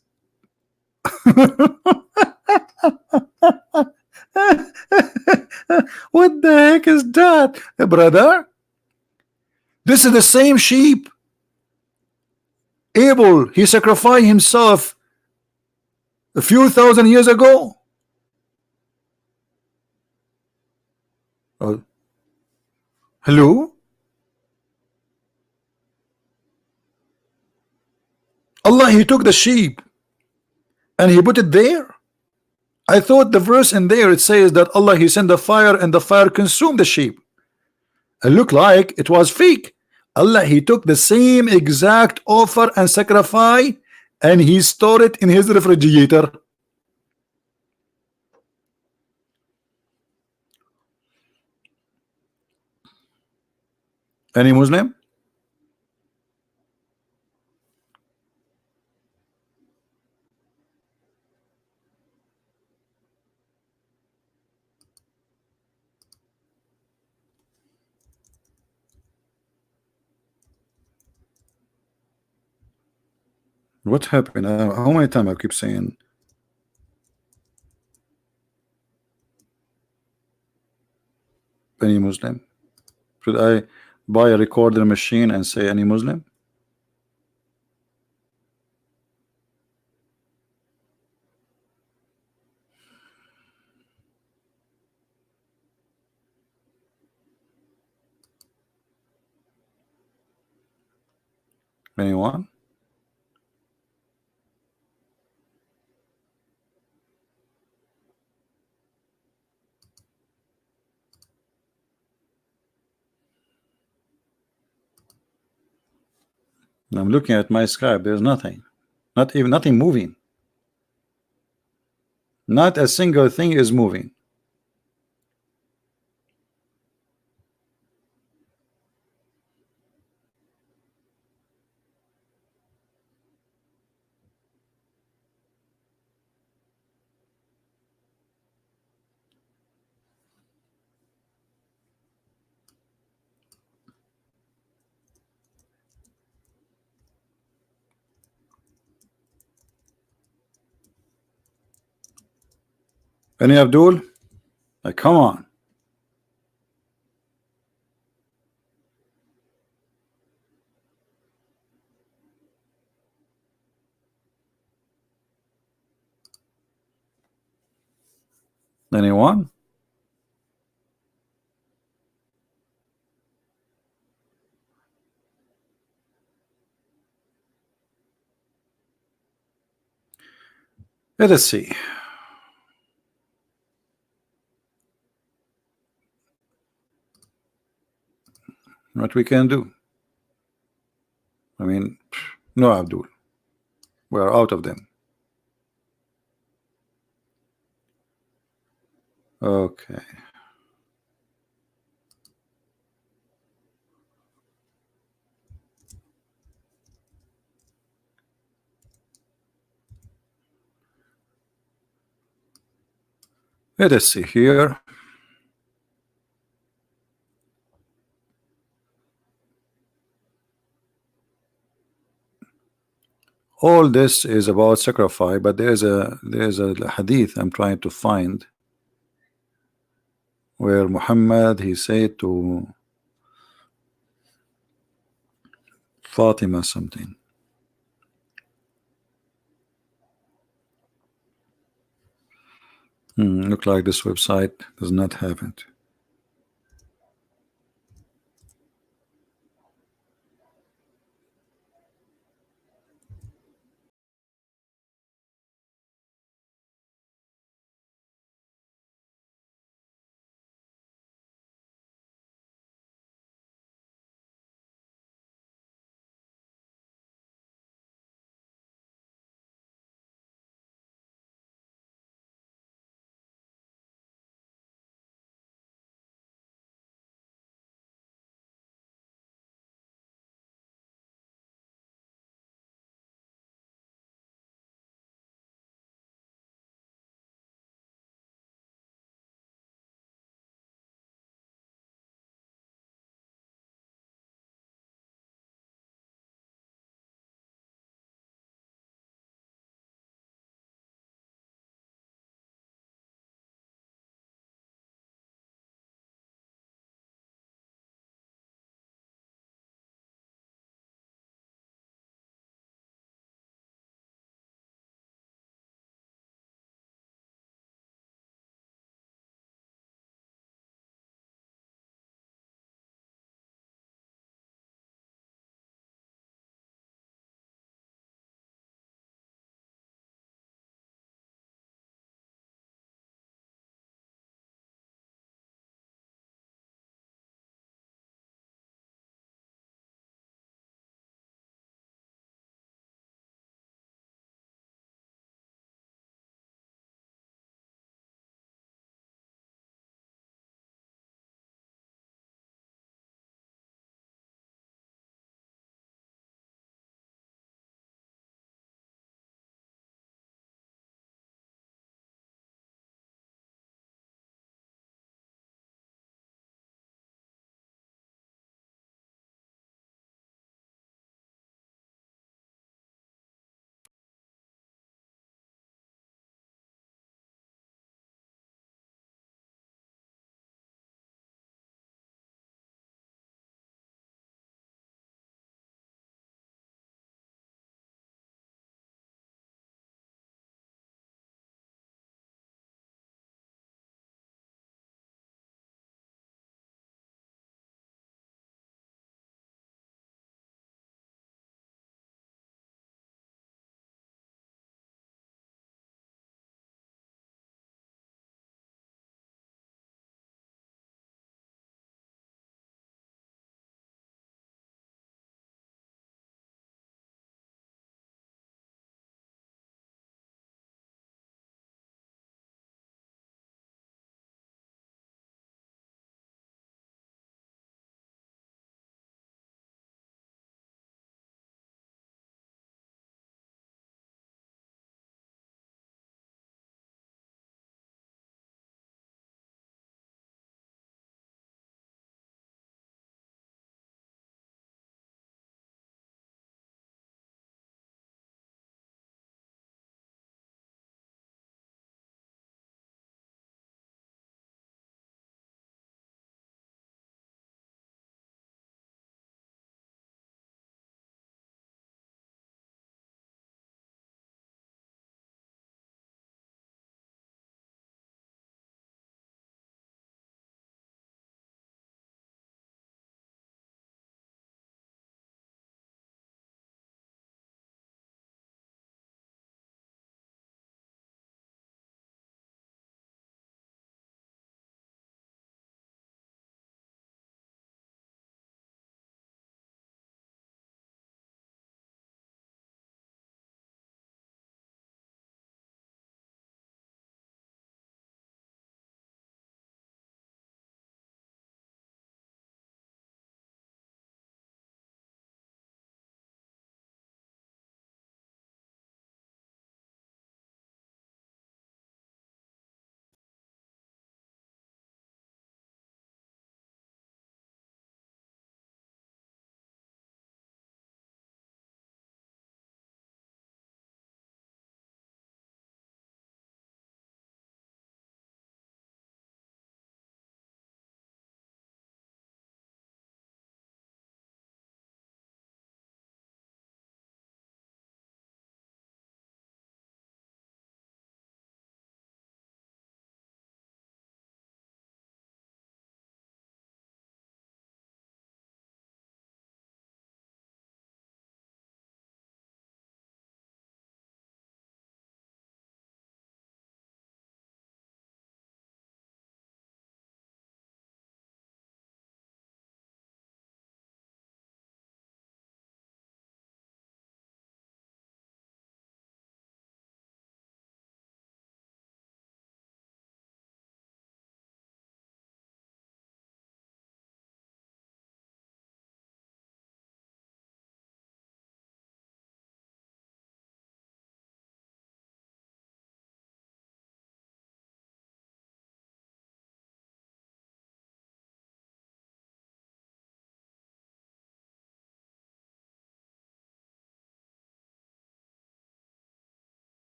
What the heck is that, brother? This is the same sheep. Abel, he sacrificed himself a few thousand years ago. Hello? Allah, he took the sheep and he put it there. I thought the verse in there it says that Allah, he sent the fire and the fire consumed the sheep. It looked like it was fake. Allah, he took the same exact offer and sacrifice and he stored it in his refrigerator. Any Muslim? What happened? How many times I keep saying? Any Muslim? Should I buy a recorder machine and say any Muslim? Anyone? I'm looking at my Skype. There's nothing. Nothing moving. Not a single thing is moving. Any Abdul? Like, come on. Anyone? Let us see what we can do. I mean, no Abdul. We are out of them. Okay. Let us see here. All this is about sacrifice, but there's a hadith I'm trying to find where Muhammad he said to Fatima something. Look like this website does not have it.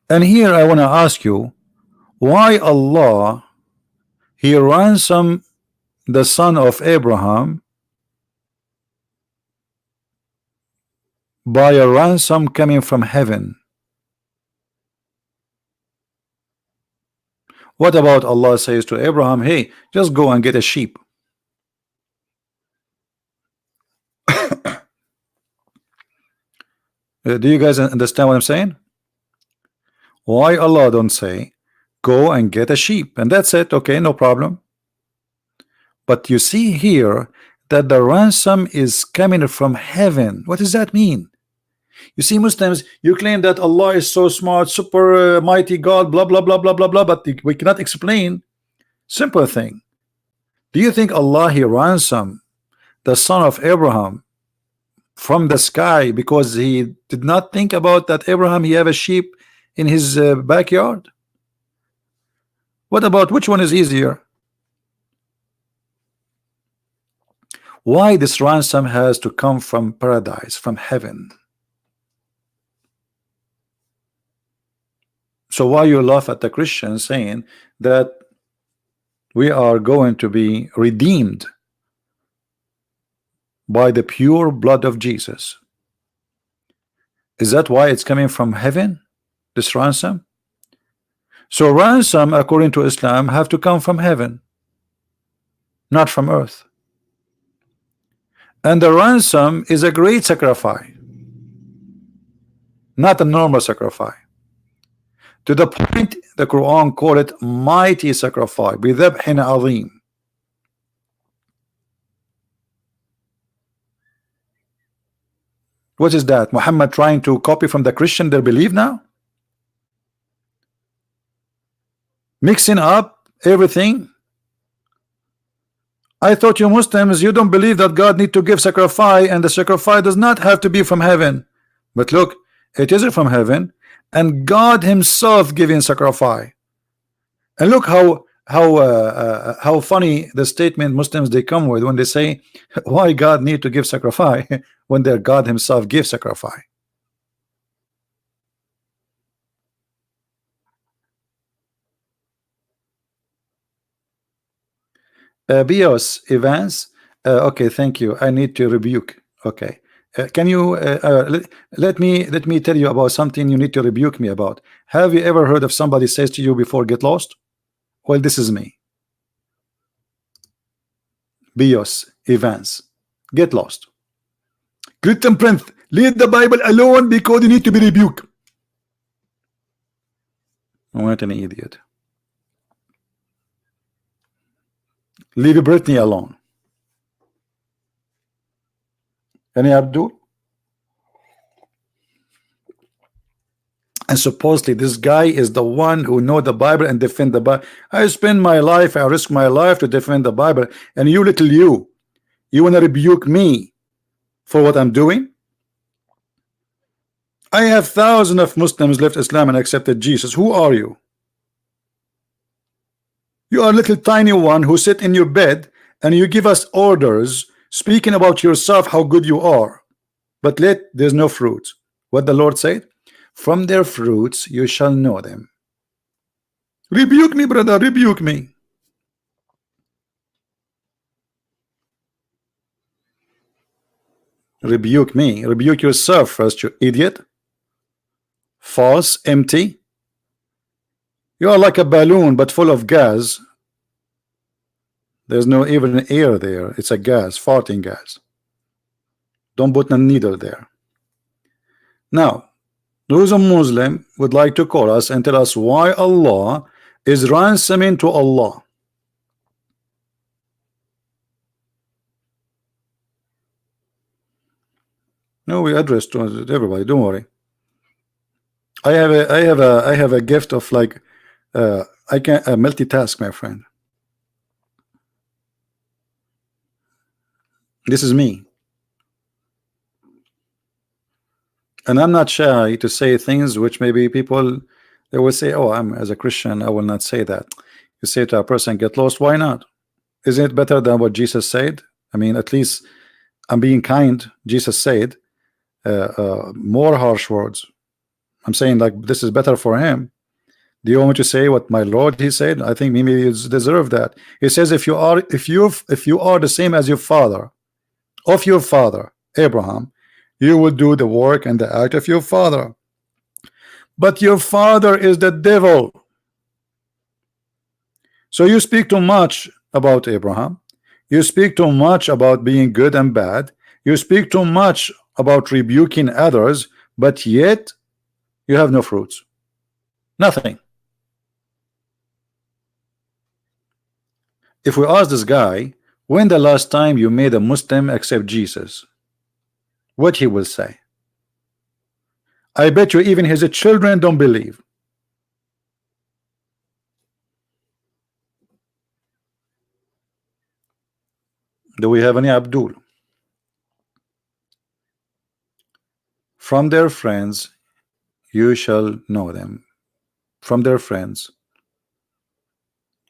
And here I want to ask you, why Allah He ransomed the son of Abraham by a ransom coming from heaven? What about Allah says to Abraham, hey, just go and get a sheep? Do you guys understand what I'm saying? Why Allah don't say, go and get a sheep, and that's it, okay, no problem. But you see here that the ransom is coming from heaven. What does that mean? You see, Muslims, you claim that Allah is so smart, super mighty God, blah blah blah blah blah blah, but we cannot explain simple thing. Do you think Allah He ransomed the son of Abraham from the sky because he did not think about that Abraham he have a sheep in his backyard? What about which one is easier? Why this ransom has to come from paradise, from heaven? So why you laugh at the Christians saying that we are going to be redeemed by the pure blood of Jesus? Is that why it's coming from heaven, this ransom? So ransom according to Islam have to come from heaven, not from earth. And the ransom is a great sacrifice, not a normal sacrifice. To the point the Quran called it mighty sacrifice, بِذَبْحٍ عَظِيمٍ. What is that? Muhammad trying to copy from the Christian their belief now? Mixing up everything. I thought you Muslims, you don't believe that God need to give sacrifice, and the sacrifice does not have to be from heaven. But look, it isn't from heaven, and God Himself giving sacrifice. And look how funny the statement Muslims they come with when they say, why God need to give sacrifice when their God Himself gives sacrifice. Bios Evans, okay, thank you. I need to rebuke. Okay, can you let me tell you about something you need to rebuke me about. Have you ever heard of somebody says to you before, get lost? Well, this is me. Bios Evans, get lost. Christian Prince, leave the Bible alone because you need to be rebuked. What an idiot. Leave Britney alone. Any Abdul? And supposedly this guy is the one who know the Bible and defend the Bible. I spend my life, I risk my life to defend the Bible, and you little you want to rebuke me for what I'm doing? I have thousands of Muslims left Islam and accepted Jesus. Who are you? You are a little tiny one who sit in your bed and you give us orders speaking about yourself, how good you are, but there's no fruit. What the Lord said, from their fruits you shall know them. Rebuke me, brother, rebuke me. Rebuke me. Rebuke yourself first, you idiot. False, empty. You are like a balloon but full of gas. There's no even air there. It's a gas, farting gas. Don't put a needle there. Now, those a Muslim would like to call us and tell us why Allah is ransoming to Allah. No, we address to everybody. Don't worry. I have a gift of like I can multitask, my friend. This is me, and I'm not shy to say things which maybe people they will say, oh, I'm as a Christian I will not say that. You say to a person, get lost, why not? Isn't it better than what Jesus said? I mean, at least I'm being kind. Jesus said more harsh words. I'm saying like this is better for him. Do you want me to say what my Lord he said? I think maybe you deserve that. He says if you are the same as your father, of your father Abraham, you will do the work and the act of your father. But your father is the devil. So you speak too much about Abraham. You speak too much about being good and bad. You speak too much about rebuking others, but yet you have no fruits. Nothing. If we ask this guy, when the last time you made a Muslim accept Jesus, what he will say? I bet you even his children don't believe. Do we have any Abdul? From their friends you shall know them. From their friends.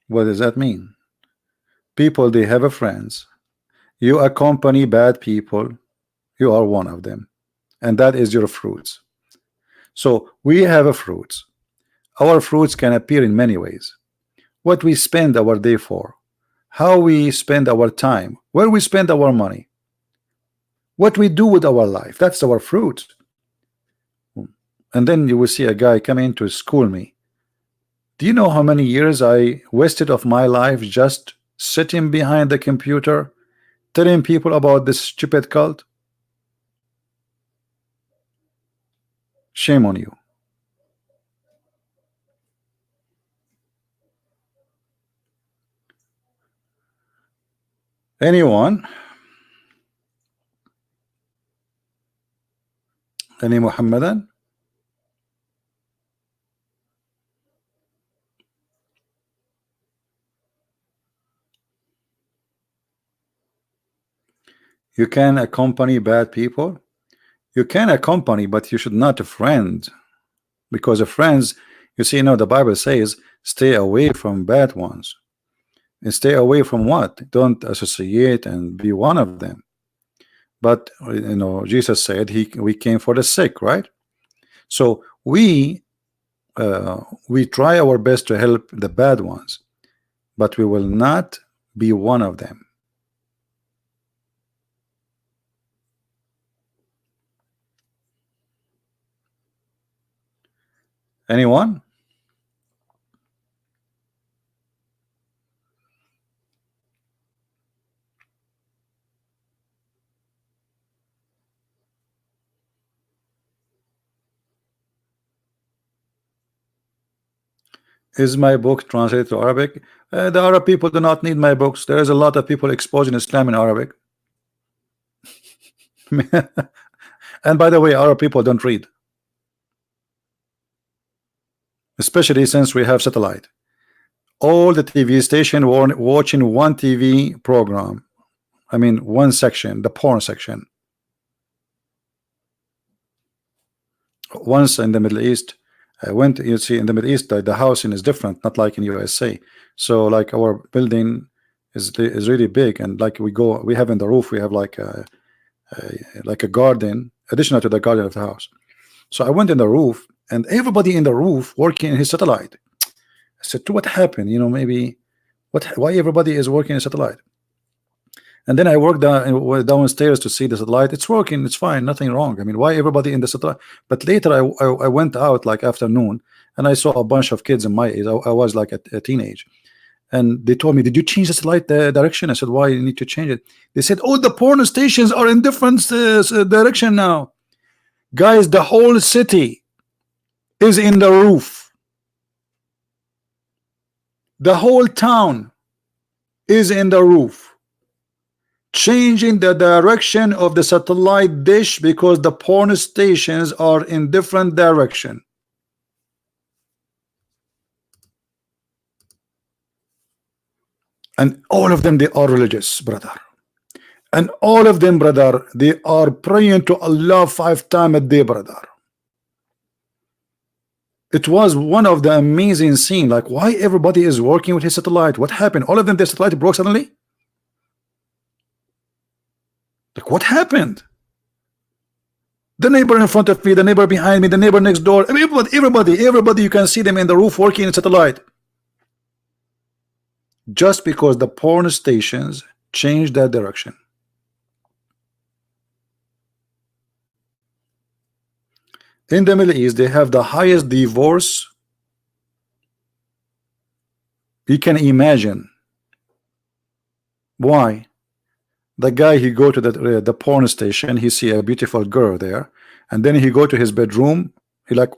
What does that mean? People, they have a friends. You accompany bad people, you are one of them, and that is your fruits. So we have a fruits. Our fruits can appear in many ways. What we spend our day for, how we spend our time, where we spend our money, what we do with our life, that's our fruit. And then you will see a guy come in to school me. Do you know how many years I wasted of my life just sitting behind the computer telling people about this stupid cult? Shame on you. Anyone? Any Muhammadan? You can accompany bad people. You can accompany, but you should not a friend, because of friends, you see, the Bible says, stay away from bad ones. And stay away from what? Don't associate and be one of them. But Jesus said we came for the sick, right? So we try our best to help the bad ones, but we will not be one of them. Anyone? Is my book translated to Arabic? The Arab people do not need my books. There is a lot of people exposing Islam in Arabic. And by the way, Arab people don't read, especially since we have satellite. All the TV station were watching one TV program. I mean, one section, the porn section. Once in the Middle East, I went. You see, in the Middle East, the housing is different, not like in USA. So, like our building is really big, and like we have in the roof, we have like a garden, additional to the garden of the house. So I went in the roof, and everybody in the roof working in his satellite. I said, what happened? Maybe why everybody is working in satellite? And then I worked downstairs to see the satellite. It's working, it's fine, nothing wrong. I mean, why everybody in the satellite? But later I went out like afternoon, and I saw a bunch of kids in my age. I was like a teenage, and they told me, did you change the satellite direction? I said, why you need to change it? They said, oh, the porn stations are in different direction now. Guys, the whole city is in the roof. The whole town is in the roof, changing the direction of the satellite dish because the porn stations are in different direction. And all of them, they are religious, brother. And all of them, brother, they are praying to Allah 5 times a day, brother. It was one of the amazing scene. Like, why everybody is working with his satellite? What happened? All of them, their satellite broke suddenly. Like, what happened? The neighbor in front of me, the neighbor behind me, the neighbor next door, everybody, you can see them in the roof working in satellite. Just because the porn stations changed that direction. In the Middle East, they have the highest divorce you can imagine. Why? The guy, he go to the porn station, he see a beautiful girl there, and then he go to his bedroom, he like,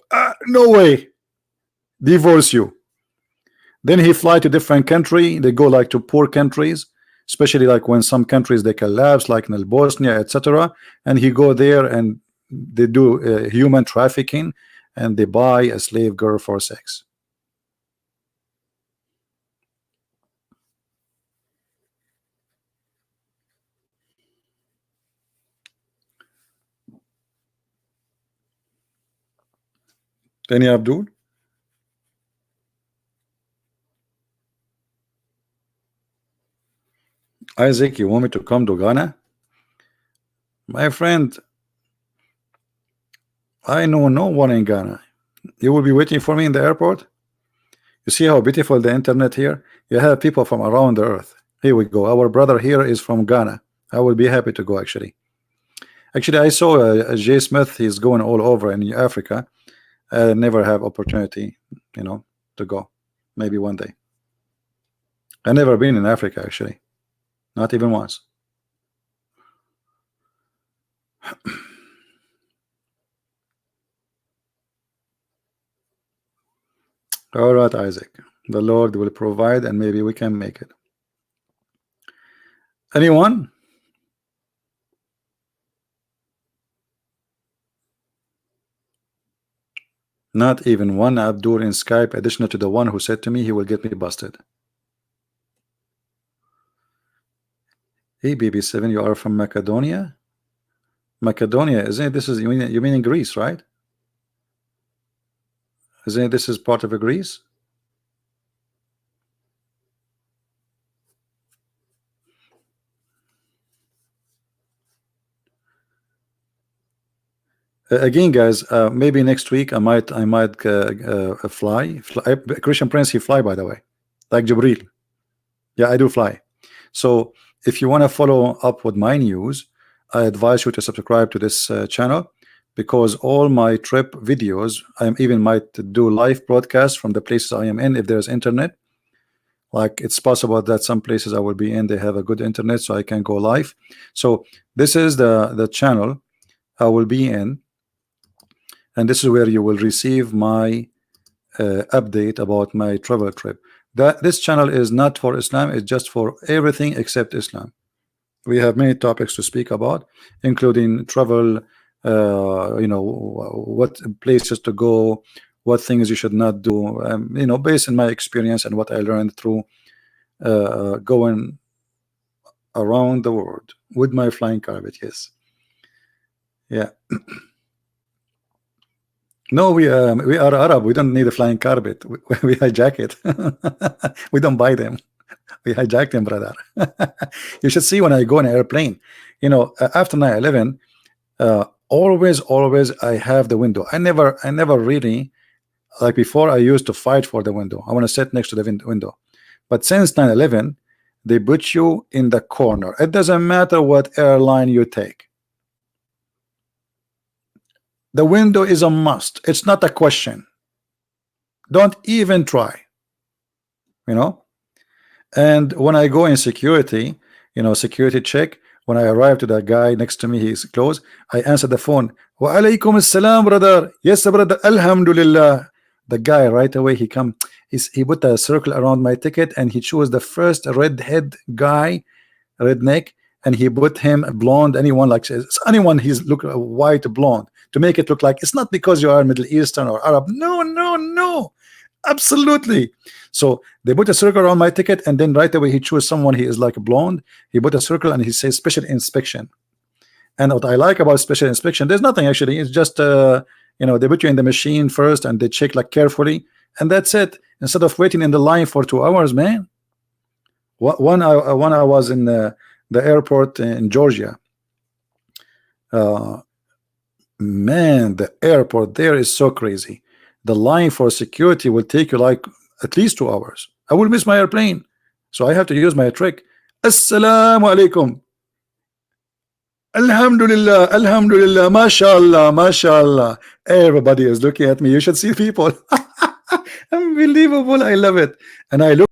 no way, divorce you. Then he fly to different country, they go like to poor countries, especially like when some countries they collapse, like in Bosnia, etc., and he go there and they do human trafficking, and they buy a slave girl for sex. Any Abdul? Isaac, you want me to come to Ghana? My friend, I know no one in Ghana. You will be waiting for me in the airport. You see how beautiful the internet here? You have people from around the earth. Here we go. Our brother here is from Ghana. I will be happy to go actually. Actually, I saw Jay Smith. He's going all over in Africa. I never have opportunity, you know, to go. Maybe one day. I never been in Africa actually. Not even once. All right, Isaac. The Lord will provide, and maybe we can make it. Anyone? Not even one Abdul in Skype, additional to the one who said to me he will get me busted. Hey, BB7, you are from Macedonia? Macedonia, isn't it? This is you mean in Greece, right? Isn't it, this is part of Greece? Again, guys, maybe next week I might fly. Christian Prince, he fly, by the way, like Jibril. Yeah, I do fly. So if you want to follow up with my news, I advise you to subscribe to this channel, because all my trip videos, I even might do live broadcasts from the places I am in if there's internet. Like it's possible that some places I will be in, they have a good internet, so I can go live. So this is the channel I will be in, and this is where you will receive my update about my travel trip. This channel is not for Islam, it's just for everything except Islam. We have many topics to speak about, including travel, you know, what places to go, what things you should not do, you know, based on my experience and what I learned through going around the world with my flying carpet. Yes, yeah. No, we are Arab. We don't need a flying carpet. We hijack it. We don't buy them. We hijack them, brother. You should see when I go on an airplane. You know, after 9/11, always I have the window. I never really, like before, I used to fight for the window. I want to sit next to the window. But since 9/11, they put you in the corner. It doesn't matter what airline you take. The window is a must. It's not a question. Don't even try. You know. And when I go in security, you know, security check, when I arrive to that guy next to me, he's close, I answer the phone. Wa alaikum assalam, brother. Yes, brother. Alhamdulillah. The guy right away, he put a circle around my ticket, and he chose the first redhead guy, redneck, and he put him blonde. Anyone he's look white blonde to make it look like it's not because you are Middle Eastern or Arab. No, absolutely. So they put a circle around my ticket, and then right away he chose someone he is like blonde. He put a circle and he says special inspection. And what I like about special inspection, there's nothing actually. It's just you know, they put you in the machine first and they check like carefully, and that's it. Instead of waiting in the line for 2 hours, man. When I was in the airport in Georgia, Man, the airport there is so crazy. The line for security will take you like at least 2 hours. I will miss my airplane, so I have to use my trick. Assalamu alaikum. Alhamdulillah, Alhamdulillah, mashallah, mashallah. Everybody is looking at me. You should see people. Unbelievable. I love it. And I look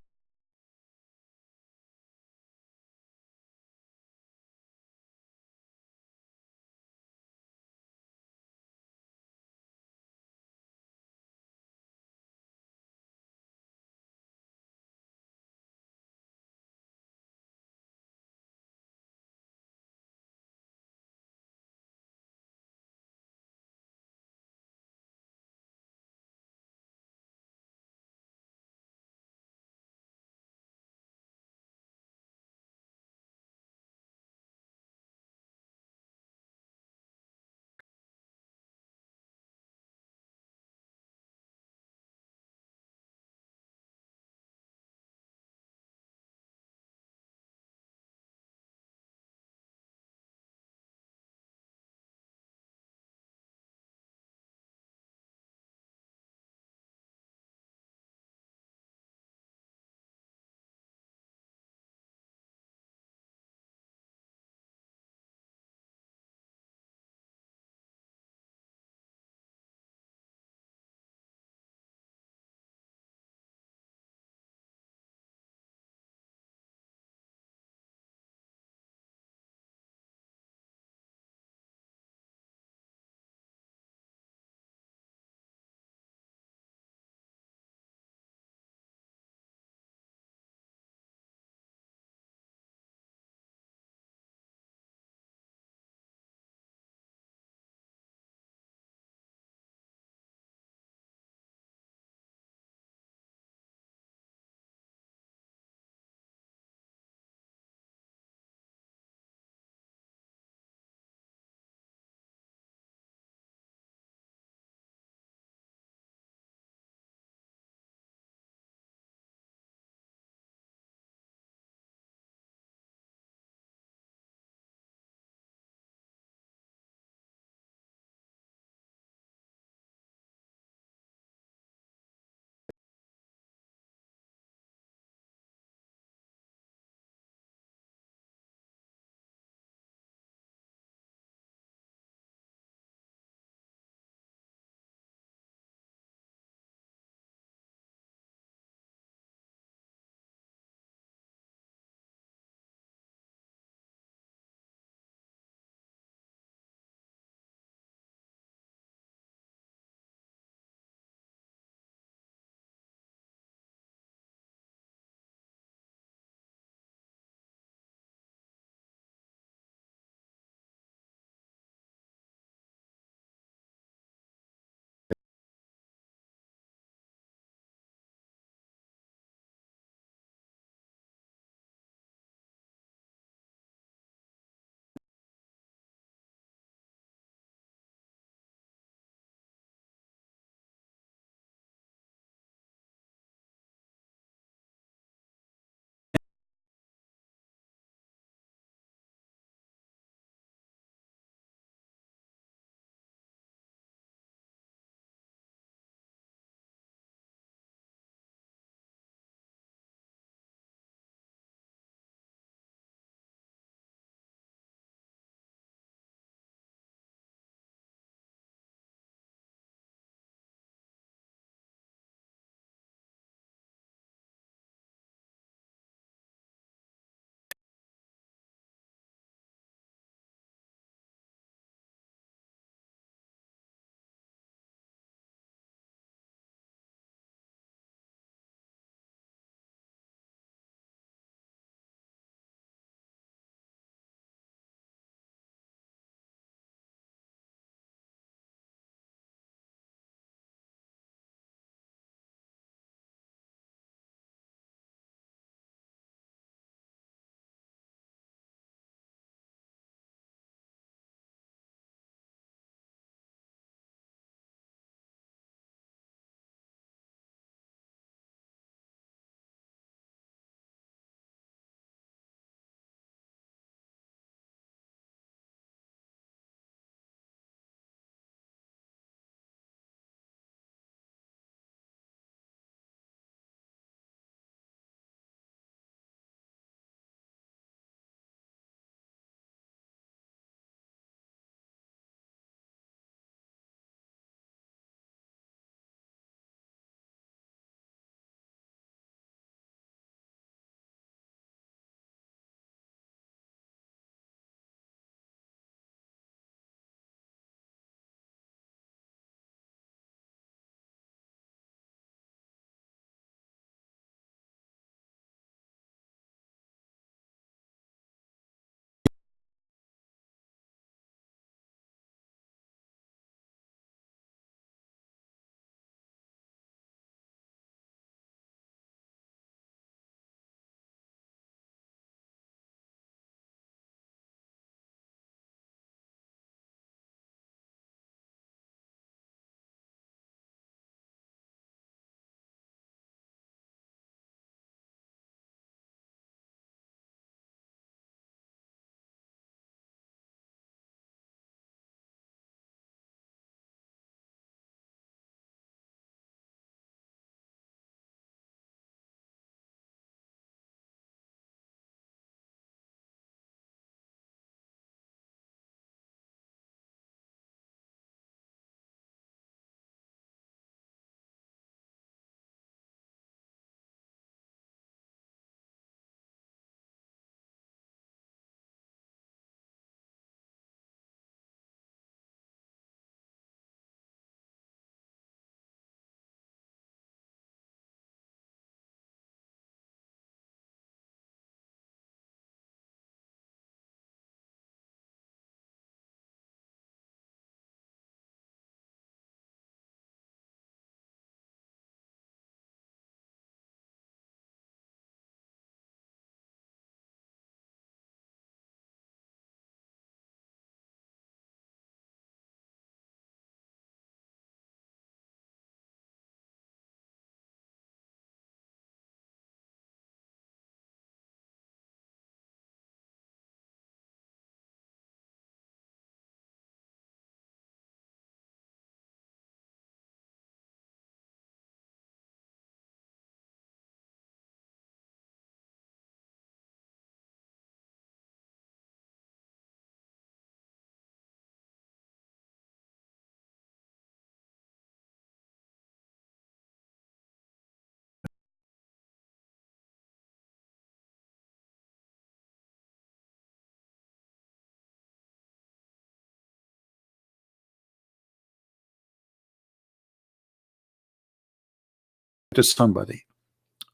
to somebody.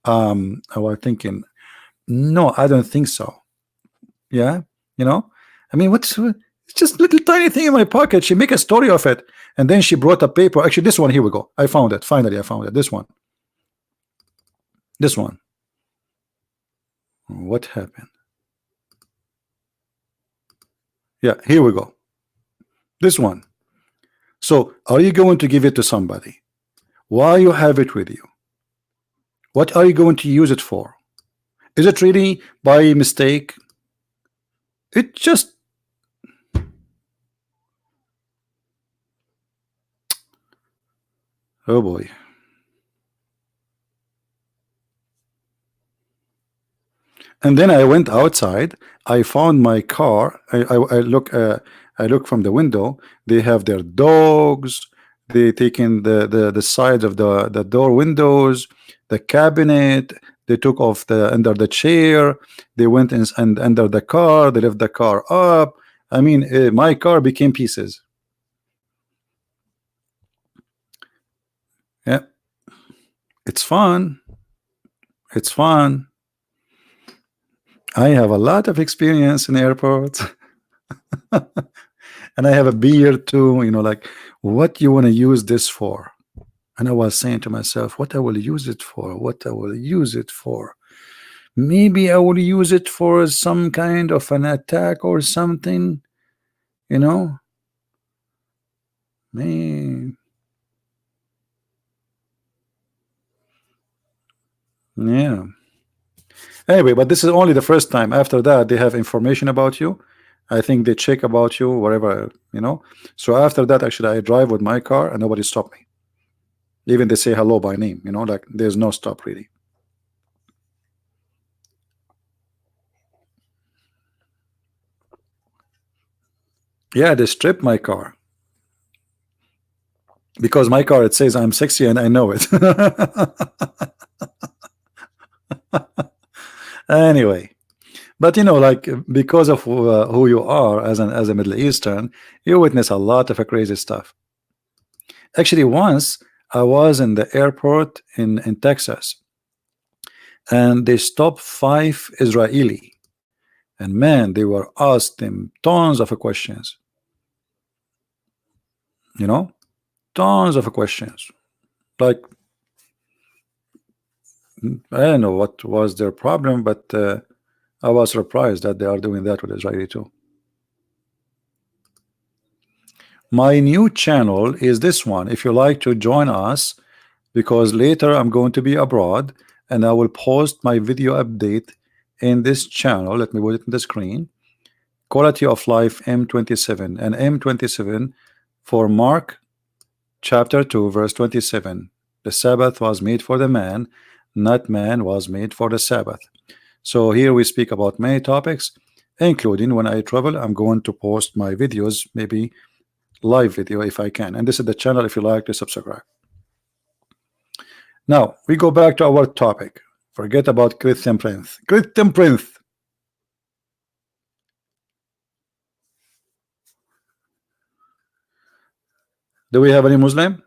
I was thinking, no, I don't think so. Yeah, you know, I mean, it's just little tiny thing in my pocket. She make a story of it, and then she brought a paper. Actually, this one, here we go. I found it. Finally, I found it. This one. This one. What happened? Yeah, here we go. This one. So, are you going to give it to somebody? Why you have it with you? What are you going to use it for? Is it really by mistake? It just, oh boy. And then I went outside. I found my car. I look from the window. They have their dogs. They taken the sides of the door windows, the cabinet. They took off the under the chair. They went in and under the car. They left the car up. I mean, my car became pieces. Yeah, it's fun. It's fun. I have a lot of experience in airports. And I have a beard too, you know, like, what you want to use this for? And I was saying to myself, what I will use it for? What I will use it for? Maybe I will use it for some kind of an attack or something, you know? Man. Yeah. Anyway, but this is only the first time. After that, they have information about you. I think they check about you, whatever, you know. So after that, actually, I drive with my car and nobody stopped me. Even they say hello by name, you know, like there's no stop really. Yeah, they stripped my car because my car, it says I'm sexy and I know it. Anyway, but you know, like, because of who you are as a Middle Eastern, you witness a lot of crazy stuff. Actually, once I was in the airport in Texas, and they stopped 5 Israeli, and man, they were asked them tons of questions. You know, tons of questions. Like, I don't know what was their problem, but I was surprised that they are doing that with Israeli too. My new channel is this one. If you like to join us, because later I'm going to be abroad and I will post my video update in this channel. Let me put it in the screen. Quality of life M27, and M27 for Mark chapter 2 verse 27. The Sabbath was made for the man, not man was made for the Sabbath. So here we speak about many topics, including when I travel. I'm going to post my videos, maybe live video if I can. And this is the channel if you like to subscribe. Now we go back to our topic. Forget about Christian Prince. Christian Prince. Do we have any Muslim?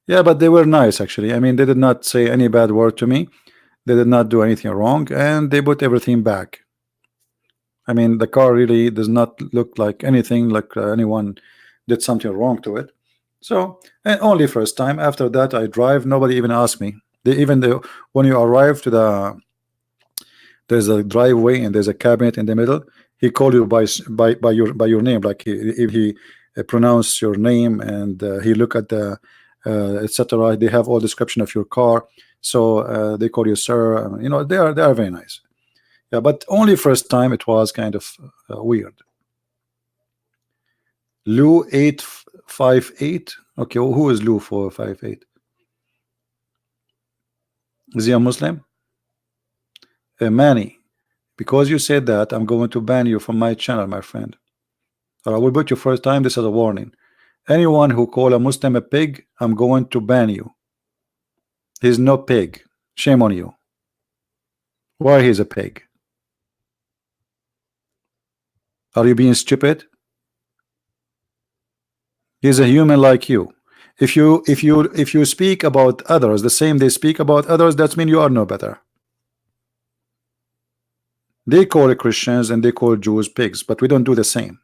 Yeah, but they were nice actually. I mean, they did not say any bad word to me. They did not do anything wrong, and they put everything back. I mean, the car really does not look like anything like anyone did something wrong to it. So, and only first time. After that, I drive. Nobody even asked me. They even when you arrive to there's a driveway and there's a cabinet in the middle. He called you by your name, like if he pronounce your name, and he look at the etc. They have all description of your car, so they call you sir. You know, they are very nice. Yeah, but only first time it was kind of weird. Lou 858. Okay, well, who is Lou 458? Is he a Muslim? Manny, because you said that, I'm going to ban you from my channel, my friend. Or I will put you first time. This is a warning. Anyone who call a Muslim a pig, I'm going to ban you. He's no pig. Shame on you. Why he's a pig? Are you being stupid? He's a human like you. If you speak about others the same they speak about others, that means you are no better. They call Christians and they call Jews pigs, but we don't do the same.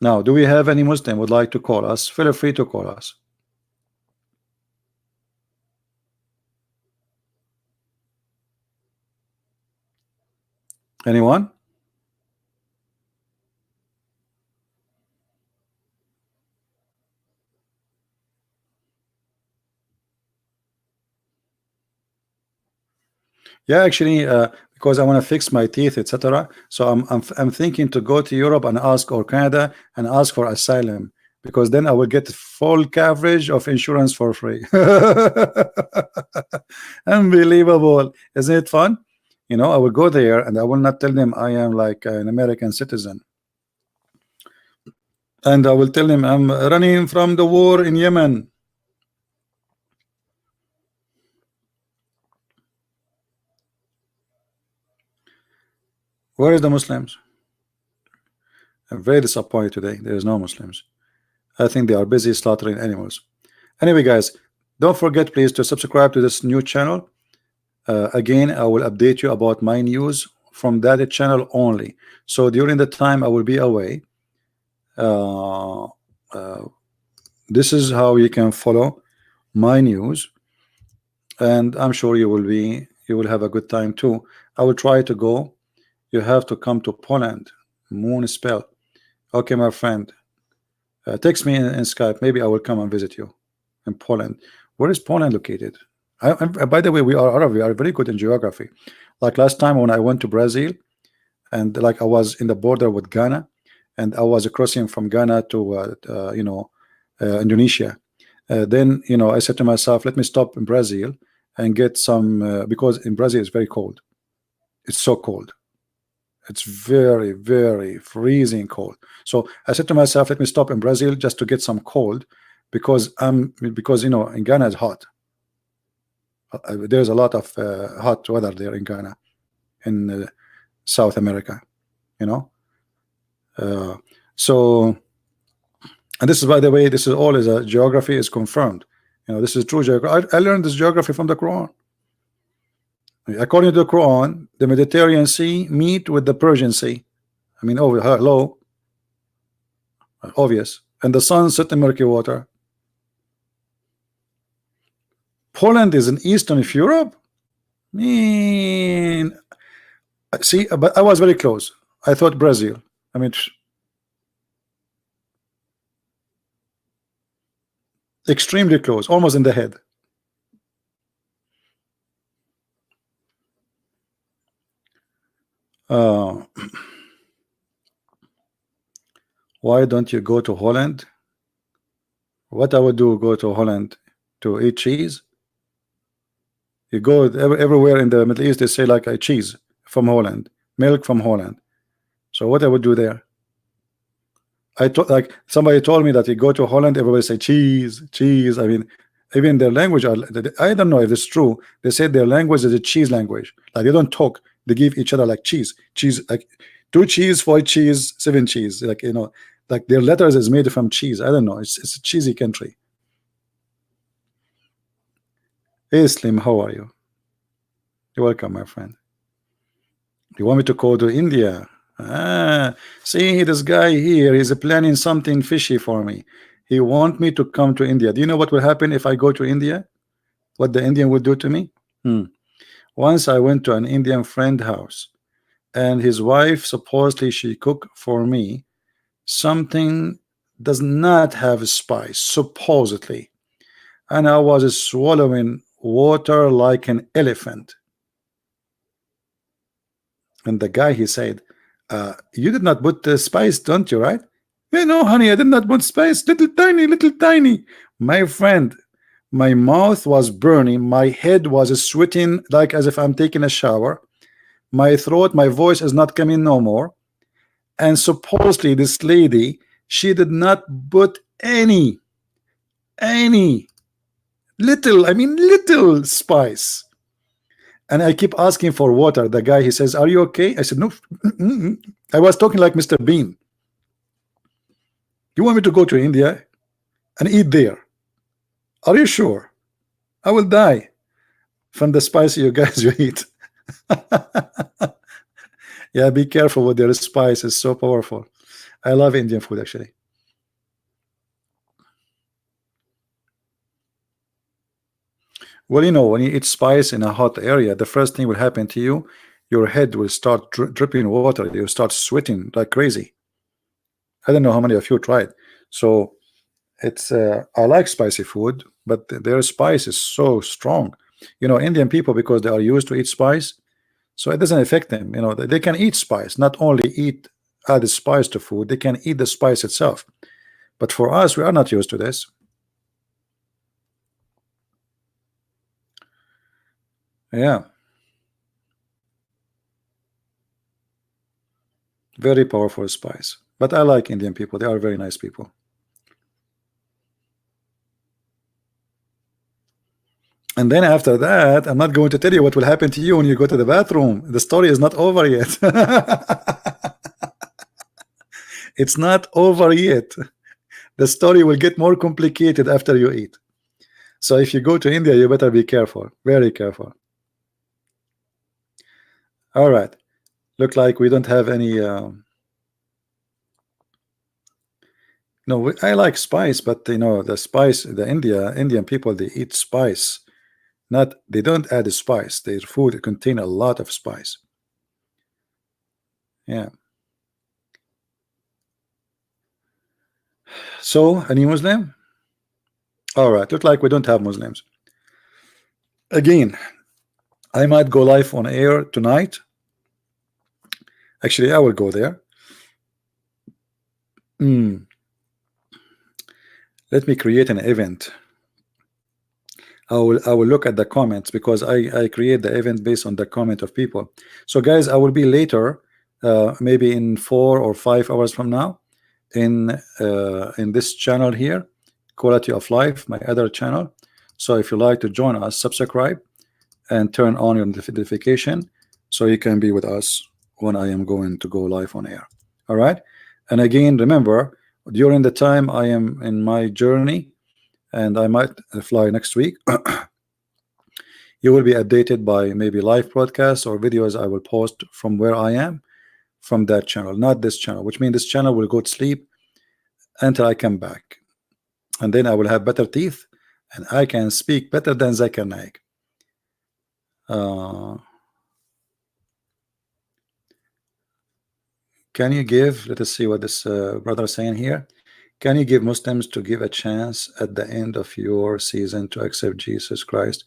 Now, do we have any Muslim would like to call us? Feel free to call us. Anyone? Yeah, actually, because I want to fix my teeth, etc. So I'm thinking to go to Europe and ask, or Canada, and ask for asylum, because then I will get full coverage of insurance for free. Unbelievable, isn't it fun? You know, I will go there and I will not tell them I am like an American citizen, and I will tell them I'm running from the war in Yemen. Where is the Muslims? I'm very disappointed today. There is no Muslims. I think they are busy slaughtering animals. Anyway, guys, don't forget please to subscribe to this new channel. Again, I will update you about my news from that channel only. So during the time I will be away, uh, uh, this is how you can follow my news, and I'm sure you will have a good time too. I will try to go. You have to come to Poland. Moon spell. Okay, my friend. Text me in Skype. Maybe I will come and visit you in Poland. Where is Poland located? By the way, we are Arab. We are very good in geography. Like last time when I went to Brazil, and like I was in the border with Ghana, and I was crossing from Ghana to Indonesia. Then I said to myself, let me stop in Brazil and get some because in Brazil it's very cold. It's so cold. It's very, very freezing cold. So I said to myself, let me stop in Brazil just to get some cold, because in Ghana it's hot. There's a lot of hot weather there in Ghana, in South America, you know. So, and this is, by the way, this is all is a geography is confirmed. This is true geography. I learned this geography from the Quran. According to the Quran, the Mediterranean Sea meet with the Persian Sea. I mean, oh, hello, obvious. And the sun set in murky water. Poland is in Eastern of Europe. Man, see, but I was very close. I thought Brazil. I mean, extremely close, almost in the head. Why don't you go to Holland? What I would do, go to Holland to eat cheese? You go everywhere in the Middle East, they say like a cheese from Holland, milk from Holland. So what I would do there? Like somebody told me that you go to Holland, everybody say cheese, cheese. I mean, even their language I don't know if it's true. They said their language is a cheese language. Like they don't talk, they give each other like cheese, like 2 cheese, 4 cheese, 7 cheese. Like like their letters is made from cheese. I don't know. It's a cheesy country. Hey Slim, how are you? You're welcome, my friend. You want me to go to India? See, this guy here is planning something fishy for me. He want me to come to India. Do you know what will happen if I go to India? What the Indian would do to me? Once I went to an Indian friend house, and his wife supposedly she cooked for me something does not have spice, supposedly, and I was swallowing water like an elephant. And the guy, he said, you did not put the spice, don't you, right? No, honey, I did not put spice. Little tiny. My friend, my mouth was burning, my head was sweating like as if I'm taking a shower, my throat, my voice is not coming no more. And supposedly this lady, she did not put any little, I mean little spice. And I keep asking for water. The guy, he says, "Are you okay?" I said, "No." I was talking like Mr. Bean. You want me to go to India and eat there? Are you sure? I will die from the spice you guys you eat. Yeah, be careful with their spice. It's so powerful. I love Indian food actually. Well, you know, when you eat spice in a hot area, the first thing will happen to you, your head will start dripping water. You start sweating like crazy. I don't know how many of you tried. So it's I like spicy food, but their spice is so strong. You know, Indian people, because they are used to eat spice, so it doesn't affect them. You know, they can eat spice, not only eat added spice to food, they can eat the spice itself. But for us, we are not used to this. Yeah, very powerful spice. But I like Indian people. They are very nice people. And then after that, I'm not going to tell you what will happen to you when you go to the bathroom. The story is not over yet. It's not over yet. The story will get more complicated after you eat. So if you go to India, you better be careful, very careful. All right. Look like we don't have any. No, I like spice, but you know the spice. The Indian people, they eat spice. Not they don't add the spice. Their food contain a lot of spice. Yeah. So any Muslim? All right. Look like we don't have Muslims. Again, I might go live on air tonight. Actually, I will go there. Let me create an event. I will look at the comments because I create the event based on the comment of people. So guys, I will be later, maybe in 4 or 5 hours from now, in this channel here, Quality of Life, my other channel. So if you like to join us, subscribe and turn on your notification so you can be with us when I am going to go live on air. All right. And again, remember, during the time I am in my journey, and I might fly next week, you will be updated by maybe live broadcasts or videos I will post from where I am, from that channel, not this channel, which means this channel will go to sleep until I come back. And then I will have better teeth and I can speak better than Zakir Naik. Can you give, let us see what this brother is saying here. Can you give Muslims to give a chance at the end of your season to accept Jesus Christ?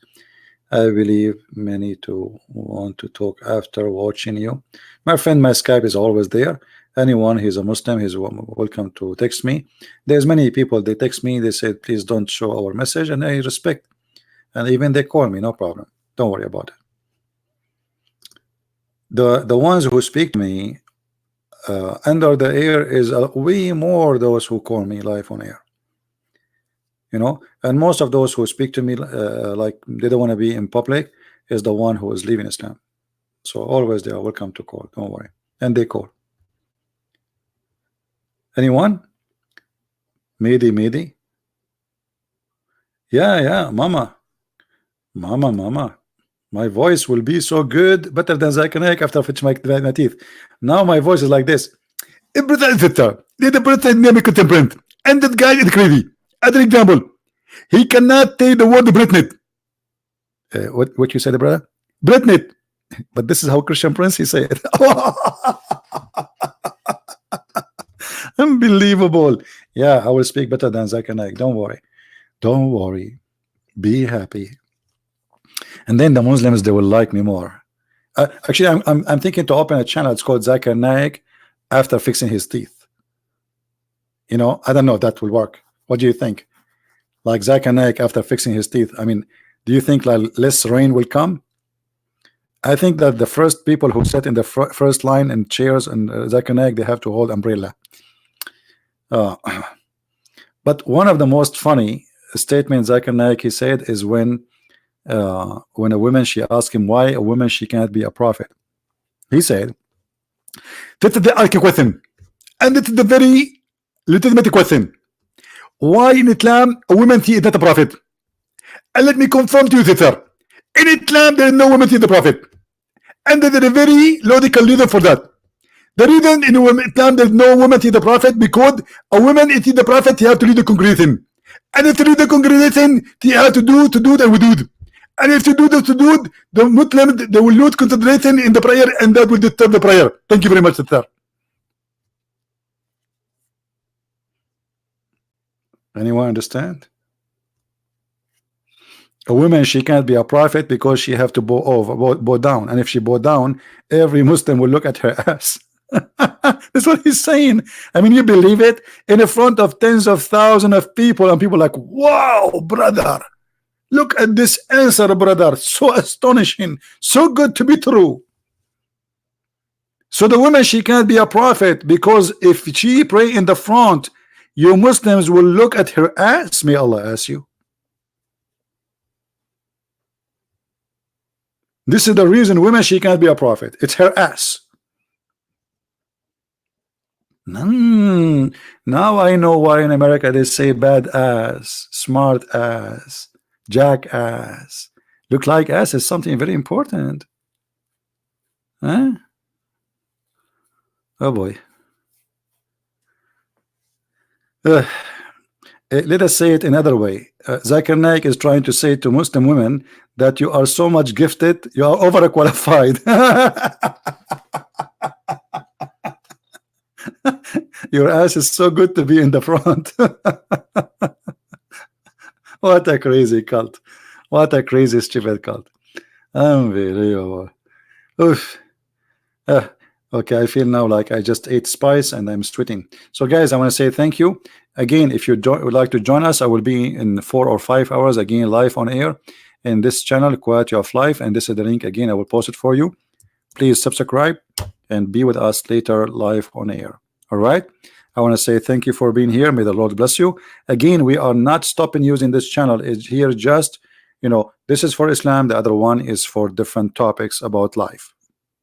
I believe many to want to talk after watching you. My friend, my Skype is always there. Anyone who's a Muslim, he's welcome to text me. There's many people, they text me, they say, please don't show our message, and I respect. And even they call me, no problem. Don't worry about it. The ones who speak to me under the air is way more those who call me live on air, you know, and most of those who speak to me like they don't want to be in public is the one who is leaving Islam. So always they are welcome to call, don't worry. And they call. Anyone? Mehdi? Yeah, mama. My voice will be so good, better than Zakir Naik after fix my teeth. Now my voice is like this. And that guy is crazy. Other example, he cannot say the word Britnet. What you said, brother? Britnet. But this is how Christian Prince he said. Unbelievable. Yeah, I will speak better than Zakir Naik. Don't worry. Be happy. And then the Muslims, they will like me more. Actually, I'm thinking to open a channel. It's called Zakir Naik after fixing his teeth. You know, I don't know if that will work. What do you think? Like Zakir Naik after fixing his teeth. I mean, do you think like less rain will come? I think that the first people who sat in the first line in chairs and Zakir Naik, they have to hold umbrella. But one of the most funny statements Zakir Naik he said is when when a woman, she asked him why a woman she cannot be a prophet. He said, "This is the archaic question, and it's the very legitimate question. Why in Islam a woman she is not a prophet? And let me confirm to you, sister, in Islam there is no woman she is a prophet, and there is a very logical reason for that. The reason in Islam there is no woman she is a prophet because a woman if she is the prophet she has to lead the congregation, and if she lead the congregation she has to do and we do. And if you do this to do, the Muslims they will lose concentration in the prayer, and that will disturb the prayer. Thank you very much, sister." Anyone understand? A woman she can't be a prophet because she have to bow down, and if she bow down, every Muslim will look at her ass. That's what he's saying. I mean, you believe it in front of tens of thousands of people, and people like, "Wow, brother, look at this answer, brother. So astonishing, so good to be true." So the woman she can't be a prophet because if she pray in the front, you Muslims will look at her ass. May Allah ask you. This is the reason women she can't be a prophet. It's her ass. Now I know why in America they say bad ass, smart ass, jackass. Look like ass is something very important. Huh? Oh boy. Let us say it another way. Zakir Naik is trying to say to Muslim women that you are so much gifted, you are overqualified. Your ass is so good to be in the front. What a crazy cult. What a crazy stupid cult. Unbelievable. Oof. Okay, I feel now like I just ate spice and I'm sweating. So guys, I want to say thank you. Again, if you would like to join us, I will be in 4 or 5 hours again live on air in this channel, Quality of Life, and this is the link again. I will post it for you. Please subscribe and be with us later live on air. All right, I want to say thank you for being here. May the Lord bless you. Again, we are not stopping using this channel. It's here just, you know, this is for Islam, the other one is for different topics about life.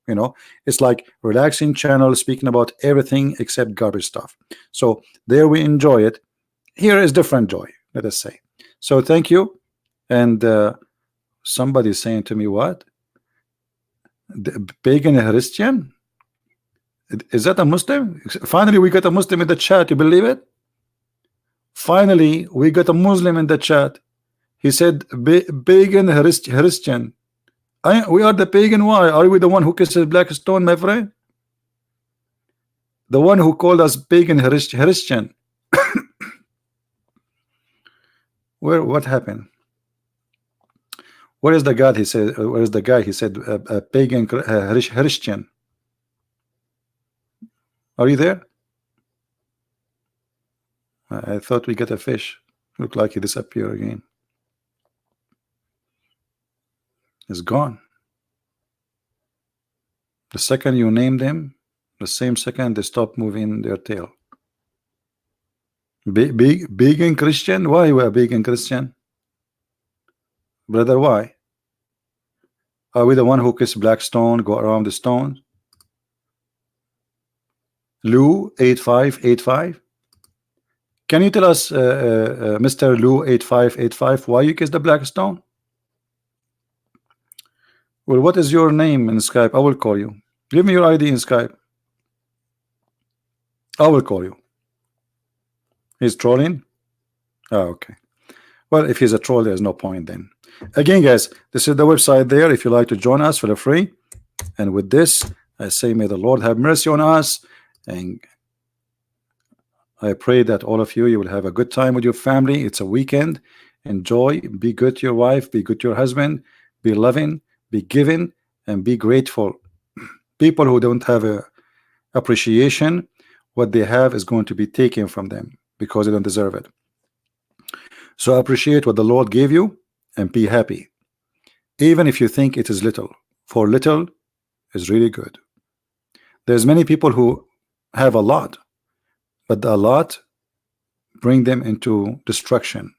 You know, it's like relaxing channel speaking about everything except garbage stuff. So there we enjoy it. Here is different joy, let us say. So thank you. And somebody saying to me, what? The pagan Christian? Is that a Muslim? Finally we got a Muslim in the chat. You believe it? Finally we got a Muslim in the chat. He said pagan Christian. We are the pagan. Why? Are we the one who kisses black stone, my friend? The one who called us pagan Christian. What happened? Where is the God? He said, where is the guy? He said, pagan Christian. Are you there? I thought we got a fish. Look like he disappeared again. It's gone. The second you name them, the same second they stop moving their tail. Pagan Christian? Why you are pagan Christian? Brother, why? Are we the one who kiss black stone, go around the stone? Lou 8585. Can you tell us, Mr. Lou 8585, why you kiss the black stone? Well, what is your name in Skype? I will call you. Give me your ID in Skype. I will call you. He's trolling? Oh, okay. Well, if he's a troll, there's no point then. Again, guys, this is the website there. If you like to join us, feel free. And with this, I say, may the Lord have mercy on us. And I pray that all of you, you will have a good time with your family. It's a weekend. Enjoy. Be good to your wife. Be good to your husband. Be loving. Be giving. And be grateful. People who don't have a appreciation, what they have is going to be taken from them because they don't deserve it. So appreciate what the Lord gave you and be happy. Even if you think it is little. For little is really good. There's many people who have a lot, but a lot bring them into destruction.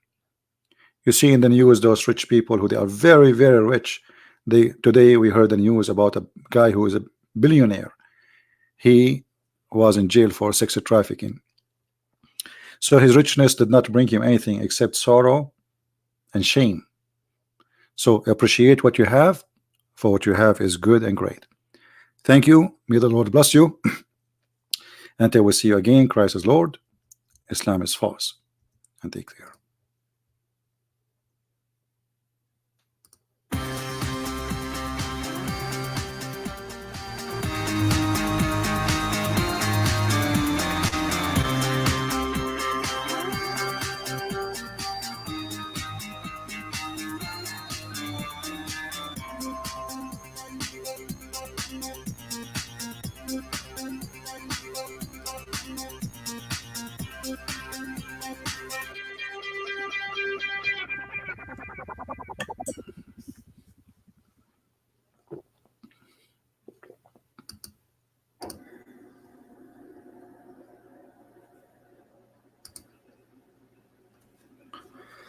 You see in the news those rich people who they are very, very rich. Today we heard the news about a guy who is a billionaire. He was in jail for sex trafficking. So his richness did not bring him anything except sorrow and shame. So appreciate what you have, for what you have is good and great. Thank you. May the Lord bless you. Until we see you again, Christ is Lord, Islam is false. And take care.